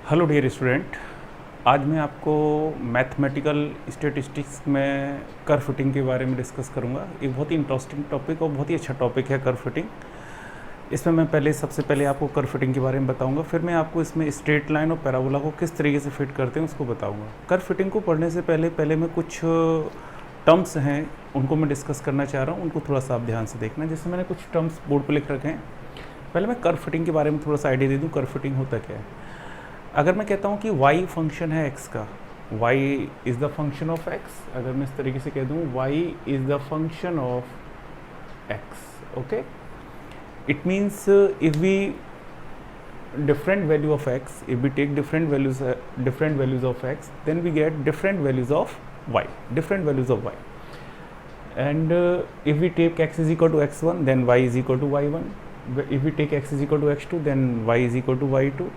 Hello dear student, आज मैं आपको मैथमेटिकल स्टैटिस्टिक्स में कर्व फिटिंग के बारे में डिस्कस करूंगा। एक बहुत ही इंटरेस्टिंग टॉपिक और बहुत ही अच्छा टॉपिक है कर्व फिटिंग। इसमें मैं सबसे पहले आपको कर्व फिटिंग के बारे में बताऊंगा, फिर मैं आपको इसमें स्ट्रेट लाइन और पैराबोला को किस तरीके से फिट करते हैं उसको बताऊँगा। कर्व फिटिंग को पढ़ने से पहले मैं कुछ टर्म्स हैं उनको मैं डिस्कस करना चाह रहा हूँ, उनको थोड़ा सा आप ध्यान से देखना। जैसे मैंने कुछ टर्म्स बोर्ड पर लिख रखे हैं। पहले मैं कर्व फिटिंग के बारे में थोड़ा सा आइडिया दे दूँ, कर्व फिटिंग होता क्या है। अगर मैं कहता हूँ कि y फंक्शन है x का, y is the function of x, अगर मैं इस तरीके से कह दूँ y is the function of x, okay, it means if we different value of x, if we take different values of x, then we get different values of y, and if we take x is equal to x1, then y is equal to y1, if we take x is equal to x2, then y is equal to y2,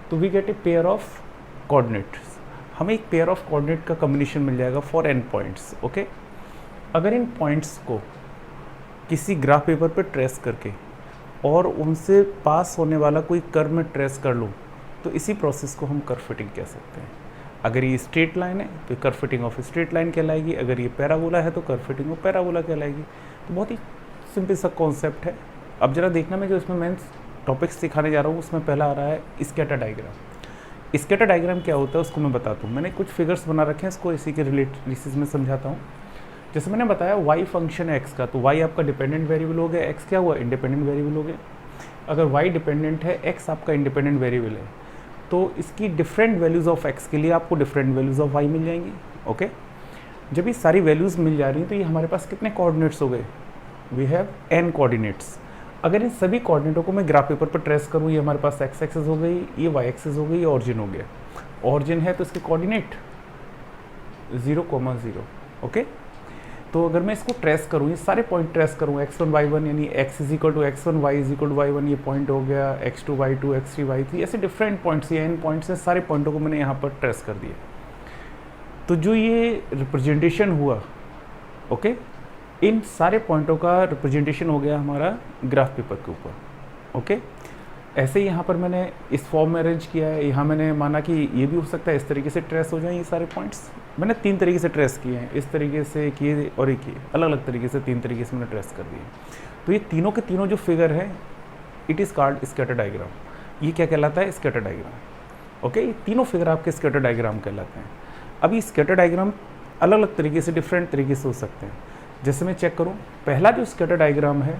तो we get a pair of coordinates. हमें एक pair of coordinate का combination मिल जाएगा for n points, okay. अगर इन points को किसी graph paper पर ट्रेस करके और उनसे पास होने वाला कोई कर्व में ट्रेस कर लूँ तो इसी प्रोसेस को हम कर्व फिटिंग कह सकते हैं। अगर ये स्ट्रेट लाइन है तो curve fitting of straight line कहलाएगी, अगर ये पैराबोला है तो कर्व फिटिंग ऑफ पैराबोला कहलाएगी। तो बहुत ही सिंपल सा कॉन्सेप्ट है। अब जरा देखना, मैं जो इसमें मैं टॉपिक्स सिखाने जा रहा हूँ उसमें पहला आ रहा है स्कैटर डायग्राम। स्कैटर डायग्राम क्या होता है उसको मैं बताता हूँ। मैंने कुछ फिगर्स बना रखे हैं, इसको इसी के रिलेटेड में समझाता हूँ। जैसे मैंने बताया y फंक्शन है x का, तो y आपका डिपेंडेंट वेरिएबल हो गया, x क्या हुआ, इंडिपेंडेंट वेरिएबल हो गया। अगर y डिपेंडेंट है, x आपका इंडिपेंडेंट वेरिएबल है, तो इसकी डिफरेंट वैल्यूज़ ऑफ x के लिए आपको डिफरेंट वैल्यूज़ ऑफ y मिल जाएंगी, ओके। जब ये सारी वैल्यूज़ मिल जा रही हैं तो ये हमारे पास कितने कोऑर्डिनेट्स हो गए, वी हैव n कोऑर्डिनेट्स। अगर इन सभी कोऑर्डिनेटों को मैं ग्राफ पेपर पर ट्रेस करूँ, ये हमारे पास x एक्सिस हो गई, ये y एक्सिस हो गई, ये ऑरिजिन हो गया। ऑरिजिन है तो इसके कोऑर्डिनेट 0, 0, ओके। तो अगर मैं इसको ट्रेस करूँ, ये सारे पॉइंट ट्रेस करूँ, x1 y1 यानी x is equal to x1, y is equal to y1, ये पॉइंट हो गया, x2 y2 x3 y3, ऐसे डिफरेंट पॉइंट्स, ये n पॉइंट्स हैं, सारे पॉइंटों को मैंने यहाँ पर ट्रेस कर दिया। तो जो ये रिप्रेजेंटेशन हुआ, ओके, इन सारे पॉइंटों का रिप्रेजेंटेशन हो गया हमारा ग्राफ पेपर के ऊपर, ओके। ऐसे ही यहाँ पर मैंने इस फॉर्म में अरेंज किया है। यहाँ मैंने माना कि ये भी हो सकता है इस तरीके से ट्रेस हो जाए ये सारे पॉइंट्स। मैंने 3 तरीके से ट्रेस किए हैं, इस तरीके से किए और एक किए, अलग अलग तरीके से 3 तरीके से मैंने ट्रेस कर दिए। तो ये तीनों के तीनों जो फिगर है, it is called scatter diagram. ये क्या कहलाता है, स्कैटर डायग्राम, ओके। ये तीनों फिगर आपके स्कैटर डायग्राम कहलाते हैं। अब ये स्कैटर डायग्राम अलग अलग तरीके से, डिफरेंट तरीके से हो सकते हैं। जैसे मैं चेक करूं, पहला जो स्कैटर डायग्राम है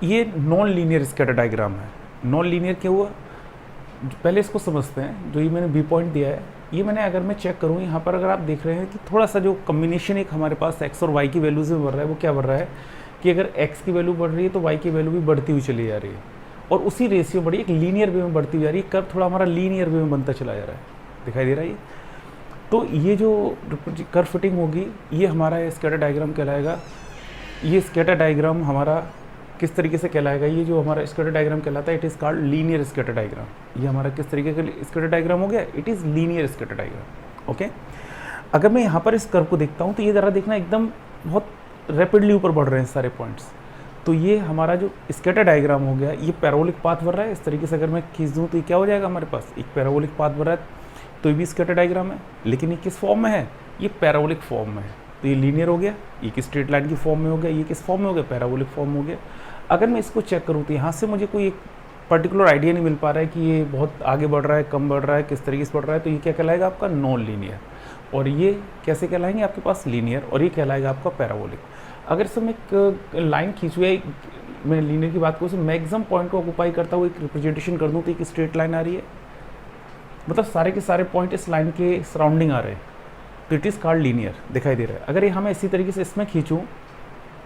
ये नॉन लीनियर स्कैटर डायग्राम है। नॉन लीनियर क्या हुआ, पहले इसको समझते हैं। जो ये मैंने बी पॉइंट दिया है, ये मैंने अगर मैं चेक करूं, यहाँ पर अगर आप देख रहे हैं कि थोड़ा सा जो कम्बिनेशन एक हमारे पास x और y की वैल्यूज में बढ़ रहा है, वो क्या बढ़ रहा है कि अगर x की वैल्यू बढ़ रही है तो y की वैल्यू भी बढ़ती हुई चली जा रही है, और उसी रेशियो बढ़ी, एक लीनियर वे में बढ़ती जा रही है। कर्व थोड़ा हमारा लीनियर वे में बनता चला जा रहा है, दिखाई दे रहा है ये। तो ये जो कर्व फिटिंग होगी ये हमारा स्कैटर डायग्राम कहलाएगा। ये स्कैटर डायग्राम हमारा किस तरीके से कहलाएगा, ये जो हमारा स्कैटर डायग्राम कहलाता है, it is called linear scatter diagram. ये हमारा किस तरीके का स्कैटर डायग्राम हो गया, it is linear scatter diagram, okay. अगर मैं यहाँ पर इस कर्व को देखता हूँ तो ये ज़रा देखना, एकदम बहुत रैपिडली ऊपर बढ़ रहे हैं सारे पॉइंट्स। तो ये हमारा जो स्कैटर डायग्राम हो गया, ये पैराबोलिक पाथ बढ़ रहा है। इस तरीके से अगर मैं खींच दूँ तो ये क्या हो जाएगा, हमारे पास एक पैराबोलिक पाथ बढ़ रहा है। तो ये भी स्कैटर डायग्राम है, लेकिन ये किस फॉर्म में है, ये पैराबोलिक फॉर्म में है। तो ये लीनियर हो गया, ये किस स्ट्रेट लाइन की फॉर्म में हो गया, ये किस फॉर्म में हो गया, पैराबोलिक फॉर्म हो गया। अगर मैं इसको चेक करूँ तो यहाँ से मुझे कोई एक पर्टिकुलर आइडिया नहीं मिल पा रहा है कि ये बहुत आगे बढ़ रहा है, कम बढ़ रहा है, किस तरीके से बढ़ रहा है। तो ये क्या कहलाएगा आपका नॉन लीनियर, और ये कैसे कहलाएंगे आपके पास लीनियर, और ये कहलाएगा आपका पैराबोलिक। अगर इसमें एक लाइन खींच हुई है, मैं लीनियर की बात करूँ, मैक्सिमम पॉइंट को ऑक्यूपाई करता हुआ एक रिप्रेजेंटेशन कर दूँ तो एक स्ट्रेट लाइन आ रही है, मतलब सारे के सारे पॉइंट इस लाइन के सराउंडिंग आ रहे हैं, तो इट इज़ कॉल्ड लीनियर, दिखाई दे रहा है। अगर ये हमें इसी तरीके से इसमें खींचूँ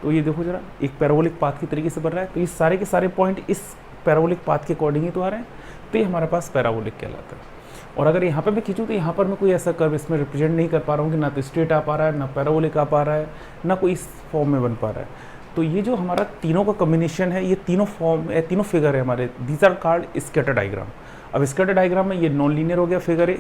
तो ये देखो जरा, एक पैराबोलिक पाथ की तरीके से बढ़ रहा है। तो ये सारे के सारे पॉइंट इस पैराबोलिक पाथ के अकॉर्डिंग ही तो आ रहे हैं, तो ये हमारे पास पैराबोलिक कहलाता है। और अगर यहाँ पर मैं खींचूँ तो यहाँ पर मैं कोई ऐसा कर्व इसमें रिप्रेजेंट नहीं कर पा रहा हूँ कि ना तो स्ट्रेट आ पा रहा है, ना पैराबोलिक आ पा रहा है, ना कोई इस फॉर्म में बन पा रहा है। तो ये जो हमारा तीनों का कॉम्बिनेशन है, ये तीनों फॉर्म, तीनों फिगर है हमारे, these are called scatter diagram. अब स्कैटर डायग्राम में ये नॉन लीनियर हो गया फिगर ए,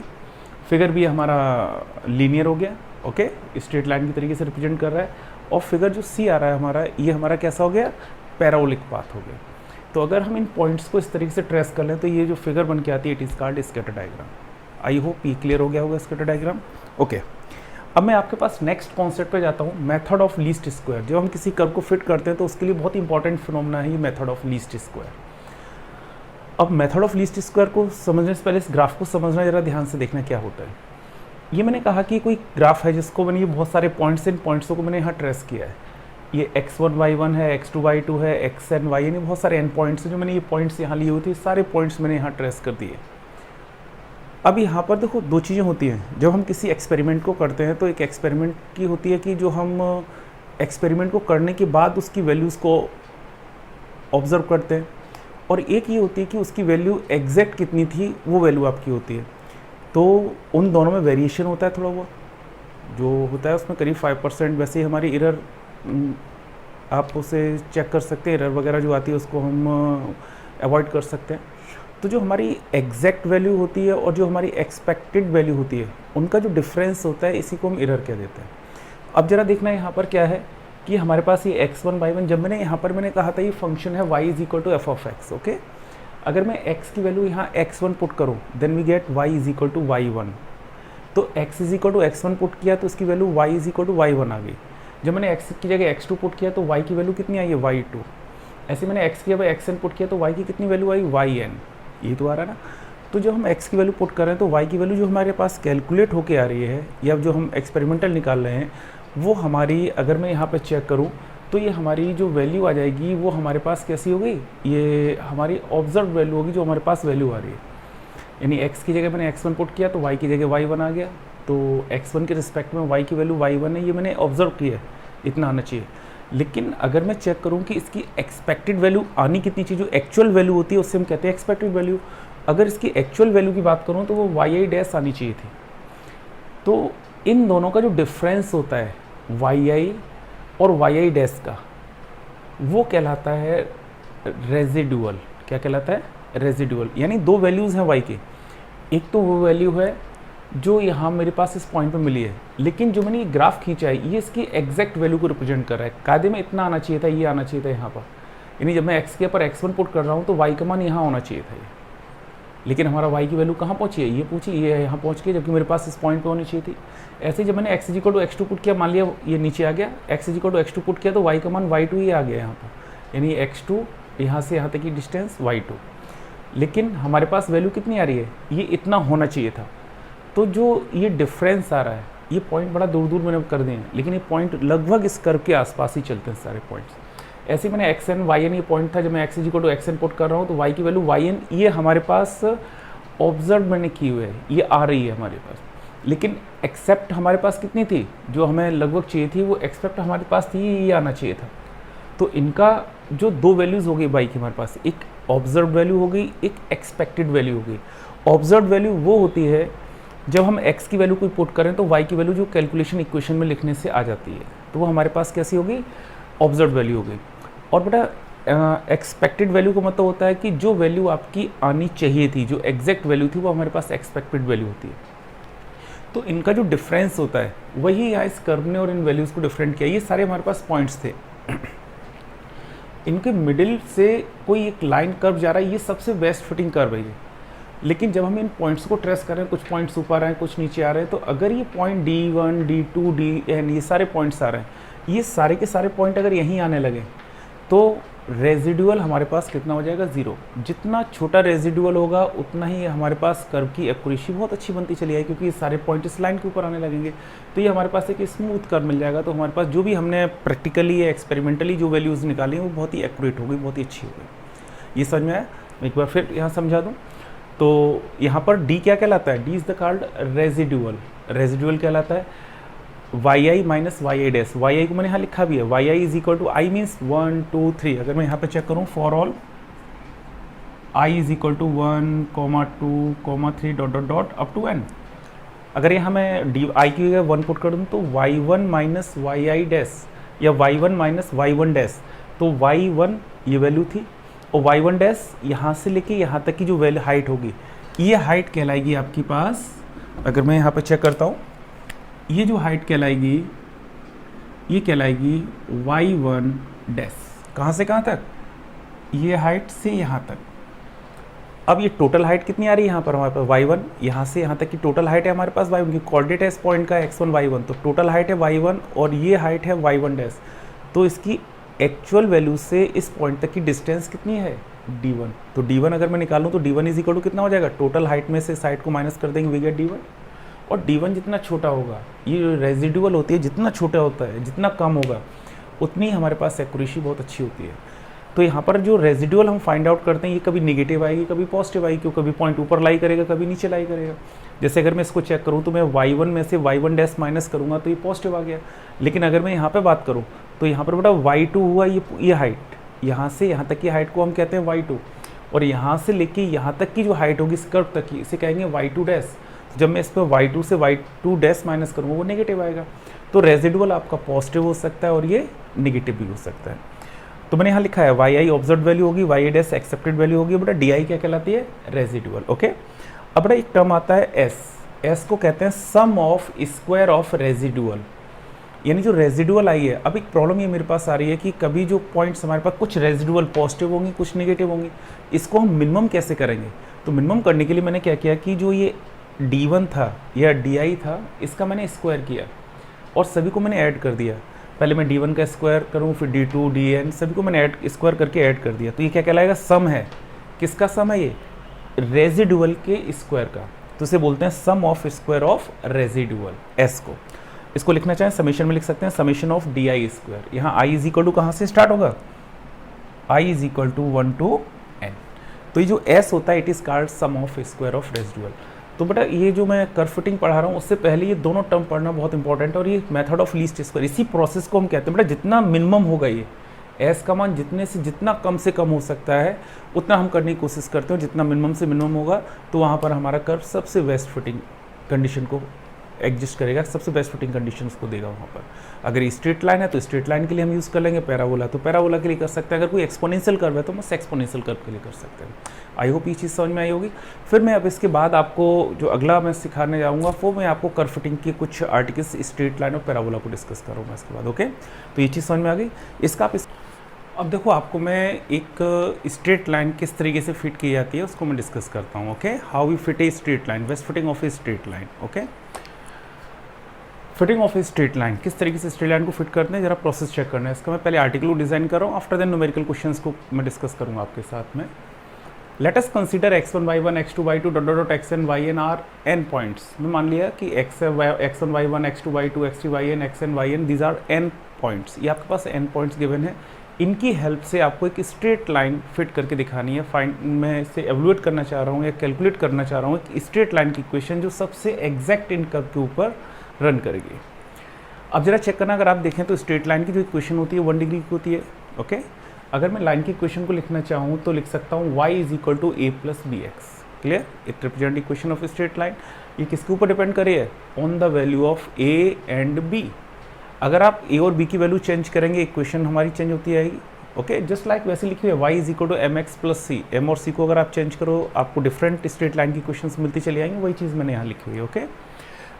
फिगर भी हमारा लीनियर हो गया, ओके, स्ट्रेट लाइन की तरीके से रिप्रेजेंट कर रहा है। और फिगर जो सी आ रहा है हमारा, ये हमारा कैसा हो गया, पैराबोलिक पाथ हो गया। तो अगर हम इन पॉइंट्स को इस तरीके से ट्रेस कर लें तो ये जो फिगर बन के आती है it is called scatter diagram. I hope ये क्लियर हो गया होगा स्कैटर डायग्राम। ओके, अब मैं आपके पास नेक्स्ट कॉन्सेप्ट पे जाता हूँ, मेथड ऑफ लीस्ट स्क्वायर। जब हम किसी कर्व को फिट करते हैं तो उसके लिए बहुत इंपॉर्टेंट फिनोमेना है ये मेथड ऑफ लीस्ट स्क्वायर। अब मेथड ऑफ लीस्ट स्क्वायर को समझने से पहले इस ग्राफ को समझना जरा ध्यान से देखना क्या होता है। ये मैंने कहा कि कोई ग्राफ है जिसको मैंने ये बहुत सारे पॉइंट्स, इन पॉइंट्सों को मैंने यहाँ ट्रेस किया है। ये x1 y1 है, x2 y2 है, xn y, यानी बहुत सारे एन पॉइंट्स हैं जो मैंने ये पॉइंट्स यहाँ लिए हुए थे, सारे पॉइंट्स मैंने यहाँ ट्रेस कर दिए। अब यहाँ पर देखो दो चीज़ें होती हैं जब हम किसी एक्सपेरिमेंट को करते हैं। तो एक एक्सपेरिमेंट की होती है कि जो हम एक्सपेरिमेंट को करने के बाद उसकी वैल्यूज़ को ऑब्ज़र्व करते हैं, और एक ये होती है कि उसकी वैल्यू एग्जैक्ट कितनी थी वो वैल्यू आपकी होती है। तो उन दोनों में वेरिएशन होता है थोड़ा बहुत, जो होता है उसमें करीब 5%। वैसे ही हमारी एरर आप उसे चेक कर सकते हैं, एरर वगैरह जो आती है उसको हम अवॉइड कर सकते हैं। तो जो हमारी एग्जैक्ट वैल्यू होती है और जो हमारी एक्सपेक्टेड वैल्यू होती है उनका जो डिफरेंस होता है इसी को हम एरर कह देते हैं। अब जरा देखना यहाँ पर क्या है कि हमारे पास ये x1 y1, जब मैंने यहाँ पर मैंने कहा था ये फंक्शन है y is equal to F of X. Okay, अगर मैं x की वैल्यू यहाँ x1 पुट करूँ then we get y is equal to y1। तो x is equal to x1 put किया तो इसकी value y is equal to y1 आ गई। जब मैंने x की जगह x2 पुट किया तो y की वैल्यू कितनी आई है y2। ऐसे मैंने x की जगह xn पुट किया तो y की कितनी वैल्यू आई yn। ये तो आ रहा है ना। तो जब हम x की वैल्यू पुट कर रहे हैं तो y की वैल्यू जो हमारे पास कैलकुलेट होके आ रही है या जो हम एक्सपेरिमेंटल निकाल रहे हैं वो हमारी, अगर मैं यहाँ पे चेक करूँ तो ये हमारी जो वैल्यू आ जाएगी वो हमारे पास कैसी हो गई, ये हमारी ऑब्जर्व वैल्यू होगी जो हमारे पास वैल्यू आ रही है। यानी x की जगह मैंने x1 पुट किया तो y की जगह y1 आ गया। तो x1 के रिस्पेक्ट में y की वैल्यू y1 है, ये मैंने ऑब्जर्व किया है, इतना आना चाहिए। लेकिन अगर मैं चेक करूं कि इसकी एक्सपेक्टेड वैल्यू आनी कितनी चाहिए, जो एक्चुअल वैल्यू होती है उससे हम कहते हैं एक्सपेक्टेड वैल्यू। अगर इसकी एक्चुअल वैल्यू की बात करूं तो वो yi डैश आनी चाहिए थी। तो इन दोनों का जो डिफरेंस होता है yi और yi डैश का, वो कहलाता है रेजिडुअल। क्या कहलाता है? रेजिडुअल। यानी दो वैल्यूज़ हैं y की, एक तो वो वैल्यू है जो यहाँ मेरे पास इस पॉइंट पे मिली है, लेकिन जो मैंने ये ग्राफ खींचा है ये इसकी एग्जैक्ट वैल्यू को रिप्रेजेंट कर रहा है। कायदे में इतना आना चाहिए था, ये आना चाहिए था यहाँ पर। यानी जब मैं x के ऊपर x1 पुट कर रहा हूँ तो y का मान यहाँ होना चाहिए था ये, लेकिन हमारा y की वैल्यू कहाँ पहुँची है, ये पूछी, ये यहाँ पहुँच गई, जबकि मेरे पास इस पॉइंट पे होनी चाहिए थी। ऐसे ही जब मैंने x equal to x2 put किया, मान लिया ये नीचे आ गया, x equal to x2 put किया तो y का मान y2 ही आ गया यहाँ पर। यानी x2 यहाँ से यहाँ तक की डिस्टेंस y2, लेकिन हमारे पास वैल्यू कितनी आ रही है, ये इतना होना चाहिए था। तो जो ये डिफरेंस आ रहा है, ये पॉइंट बड़ा दूर दूर मैंने कर दिए हैं, लेकिन ये पॉइंट लगभग इस कर्व के आसपास ही चलते हैं सारे पॉइंट्स। ऐसे मैंने xn yn ये पॉइंट था, जब मैं x equal to xn put कर रहा हूँ तो y की वैल्यू yn ये हमारे पास ऑब्जर्व मैंने की हुई है, ये आ रही है हमारे पास। लेकिन एक्सेप्ट हमारे पास कितनी थी, जो हमें लगभग चाहिए थी वो एक्सेप्ट हमारे पास थी, ये आना चाहिए था। तो इनका जो दो वैल्यूज़ हो गई y की हमारे पास, एक ऑब्जर्व वैल्यू हो गई, एक एक्सपेक्टेड वैल्यू हो गई। ऑब्जर्व वैल्यू वो होती है जब हम x की वैल्यू कोई पुट करें तो y की वैल्यू जो कैलकुलेशन इक्वेशन में लिखने से आ जाती है, तो वो हमारे पास कैसी होगी, ऑब्जर्व वैल्यू हो गई। और बेटा एक्सपेक्टेड वैल्यू का मतलब होता है कि जो वैल्यू आपकी आनी चाहिए थी, जो एग्जैक्ट वैल्यू थी, वो हमारे पास एक्सपेक्टेड वैल्यू होती है। तो इनका जो डिफरेंस होता है वही यहाँ इस कर्व ने और इन वैल्यूज़ को डिफरेंट किया। ये सारे हमारे पास पॉइंट्स थे, इनके मिडिल से कोई एक लाइन कर्व जा रहा है, ये सबसे बेस्ट फिटिंग कर्व है ये। लेकिन जब हम इन पॉइंट्स को ट्रेस कर रहे हैं, कुछ पॉइंट्स ऊपर आए, कुछ नीचे आ रहे हैं, तो अगर ये पॉइंट D1, D2, Dn ये सारे पॉइंट्स आ रहे हैं, ये सारे के सारे पॉइंट अगर यहीं आने लगे तो रेजिडुअल हमारे पास कितना हो जाएगा, 0। जितना छोटा रेजिडुअल होगा उतना ही हमारे पास कर्व की एक्यूरेसी बहुत अच्छी बनती चली आएगी, क्योंकि ये सारे पॉइंट इस लाइन के ऊपर आने लगेंगे। तो ये हमारे पास एक स्मूथ कर्व मिल जाएगा। तो हमारे पास जो भी हमने प्रैक्टिकली या एक्सपेरिमेंटली जो वैल्यूज़ निकाली हैं वो बहुत ही एक्यूरेट हो गई, बहुत ही अच्छी हो गई। ये समझ में आया? मैं एक बार फिर यहाँ समझा दूँ। तो यहाँ पर D क्या कहलाता है, D is the called residual. Residual कहलाता है yi minus yi dash. yi को मैंने यहाँ लिखा भी है, yi is equal to I means 1 2 3। अगर मैं यहाँ पे चेक करूँ, for all i is equal to 1, 2, 3 dot dot dot up to n। अगर यहाँ मैं i की जगह 1 पुट कर दूँ तो y1 माइनस yi डैश या y1 माइनस y1 डैश। तो y1 ये वैल्यू थी और y1 डैश यहाँ से लेके यहाँ तक की जो वैल्यू हाइट होगी, ये हाइट कहलाएगी आपके पास। अगर मैं यहाँ पे चेक करता हूँ, ये जो हाइट कहलाएगी ये कहलाएगी y1 डैश। कहाँ से कहाँ तक, ये हाइट से यहाँ तक। अब ये टोटल हाइट कितनी आ रही है यहाँ पर हमारे पास y1, यहाँ से यहाँ तक की टोटल हाइट है हमारे पास y1 की, कोऑर्डिनेट है इस पॉइंट का x1 y1, तो टोटल हाइट है y1 और ये हाइट है y1 डैश। तो इसकी एक्चुअल वैल्यू से इस पॉइंट तक की डिस्टेंस कितनी है d1। तो d1 अगर मैं निकालूँ तो d1 इज इक्वल टू कितना हो जाएगा, टोटल हाइट में से साइड को माइनस कर देंगे, वी गेट d1। और d1 जितना छोटा होगा, ये रेजिडुअल होती है, जितना छोटा होता है जितना कम होगा उतनी हमारे पास एक्यूरेसी बहुत अच्छी होती है। तो यहाँ पर जो रेजिडुअल हम फाइंड आउट करते हैं ये कभी नेगेटिव आएगी कभी पॉजिटिव आएगी, क्यों कभी पॉइंट ऊपर लाई करेगा कभी नीचे लाई करेगा। जैसे अगर मैं इसको चेक करूँ तो मैं y1 में से y1 डैश माइनस करूँगा तो ये पॉजिटिव आ गया, लेकिन अगर मैं यहाँ पे बात करूँ तो यहाँ पर बेटा y2 हुआ, ये हाइट यहाँ से यहाँ तक की हाइट को हम कहते हैं y2, और यहाँ से लेके यहाँ तक की जो हाइट होगी इस कर्व तक की इसे कहेंगे y2 डैश। जब मैं इस पर y2 से y2 डैश माइनस करूँगा वो नेगेटिव आएगा। तो रेजिडुअल आपका पॉजिटिव हो सकता है और ये नेगेटिव भी हो सकता है। तो मैंने यहाँ लिखा है वाई आई ऑब्जर्व वैल्यू होगी, वाई आई डैश एक्सेप्टेड वैल्यू होगी, बेटा डी आई क्या कहलाती है, रेजिडुअल। ओके, अब बेटा एक टर्म आता है एस, एस को कहते हैं sum of square of residual, यानी जो रेजिडुअल आई है। अब एक प्रॉब्लम ये मेरे पास आ रही है कि कभी जो पॉइंट्स हमारे पास कुछ रेजिडुअल पॉजिटिव होंगी कुछ नेगेटिव होंगी, इसको हम मिनिमम कैसे करेंगे। तो मिनिमम करने के लिए मैंने क्या किया कि जो ये D1 था या DI था इसका मैंने स्क्वायर किया और सभी को मैंने ऐड कर दिया। पहले मैं D1 का स्क्वायर करूँ फिर D2 DN सभी को मैंने स्क्वायर करके ऐड कर दिया। तो ये क्या कहलाएगा, सम है। किसका सम है, ये रेजिडुअल के स्क्वायर का। तो इसे बोलते हैं sum of square of residuals को। इसको लिखना चाहें समेशन में लिख सकते हैं समेशन ऑफ DI स्क्वायर। यहाँ I इज इक्वल टू कहाँ से स्टार्ट होगा, I is equal to 1 to n। तो ये जो S होता है it is called sum of square of residual. तो बेटा ये जो मैं कर्व फिटिंग पढ़ा रहा हूँ उससे पहले ये दोनों टर्म पढ़ना बहुत इंपॉर्टेंट है, और ये मेथड ऑफ लीस्ट स्क्वायर इसी प्रोसेस को हम कहते हैं। बेटा जितना मिनिमम होगा ये एस का मान जितने से जितना कम से कम हो सकता है उतना हम करने की कोशिश करते हैं। जितना मिनिमम से मिनिमम होगा तो वहाँ पर हमारा कर्व सबसे बेस्ट फिटिंग कंडीशन को एग्जिस्ट करेगा, सबसे बेस्ट फिटिंग कंडीशंस को देगा वहाँ पर। अगर स्ट्रेट लाइन है तो स्ट्रेट लाइन के लिए हम यूज़ कर लेंगे, पैराबोला तो पैराबोला के लिए कर सकते हैं, अगर कोई एक्सपोनेंशियल कर्व है तो हम एक्सपोनेंशियल कर्व के लिए कर सकते हैं। आई होप ये चीज़ समझ में आई होगी। फिर मैं अब इसके बाद आपको जो अगला मैं सिखाने जाऊँगा वो मैं आपको कर्व फिटिंग की कुछ आर्टिकल्स स्ट्रेट लाइन और पैराबोला को डिस्कस करूँगा इसके बाद। ओके, तो ये चीज़ समझ में आ गई। इसका आप अब देखो आपको मैं एक स्ट्रेट लाइन किस तरीके से फिट की जाती है उसको मैं डिस्कस करता हूँ। Okay, how we fit a straight line, best fitting of a straight line. Okay, fitting of a straight line, किस तरीके से स्ट्रेट लाइन को फिट करते हैं जरा प्रोसेस चेक करना है इसका। मैं पहले आर्टिकल को डिज़ाइन कर रहा हूँ, आफ्टर देन न्यूमेरिकल क्वेश्चंस को मैं डिस्कस करूँगा आपके साथ में। Let us consider x1 y1 x2 y2 dot dot xn yn are n points. मैं मान लिया कि x1 y1 x2 y2 x3 yn xn yn these are n points. ये आपके पास n पॉइंट्स गिवन है, इनकी हेल्प से आपको एक स्ट्रेट लाइन फिट करके दिखानी है। मैं इसे एवलुएट करना चाह रहा हूँ या कैलकुलेट करना चाह रहा हूँ एक स्ट्रेट लाइन की इक्वेशन जो सबसे एग्जैक्ट इन कर्व के ऊपर रन करेगी। अब जरा चेक करना, अगर आप देखें तो स्ट्रेट लाइन की जो इक्वेशन होती है 1 डिग्री की होती है। ओके, अगर मैं लाइन की इक्वेशन को लिखना चाहूँ तो लिख सकता हूँ y is equal to a plus B X. Clear, it represent equation of straight line. ये किसके ऊपर डिपेंड करे है, on the value of a and b। अगर आप a और b की वैल्यू चेंज करेंगे इक्वेशन हमारी चेंज होती आएगी। ओके, जस्ट लाइक वैसे लिखी है y is equal to M X plus C. M और सी को अगर आप चेंज करो आपको डिफरेंट स्ट्रेट लाइन की इक्वेशंस मिलती चली आएंगी, वही चीज़ मैंने यहाँ लिखी हुई है। ओके,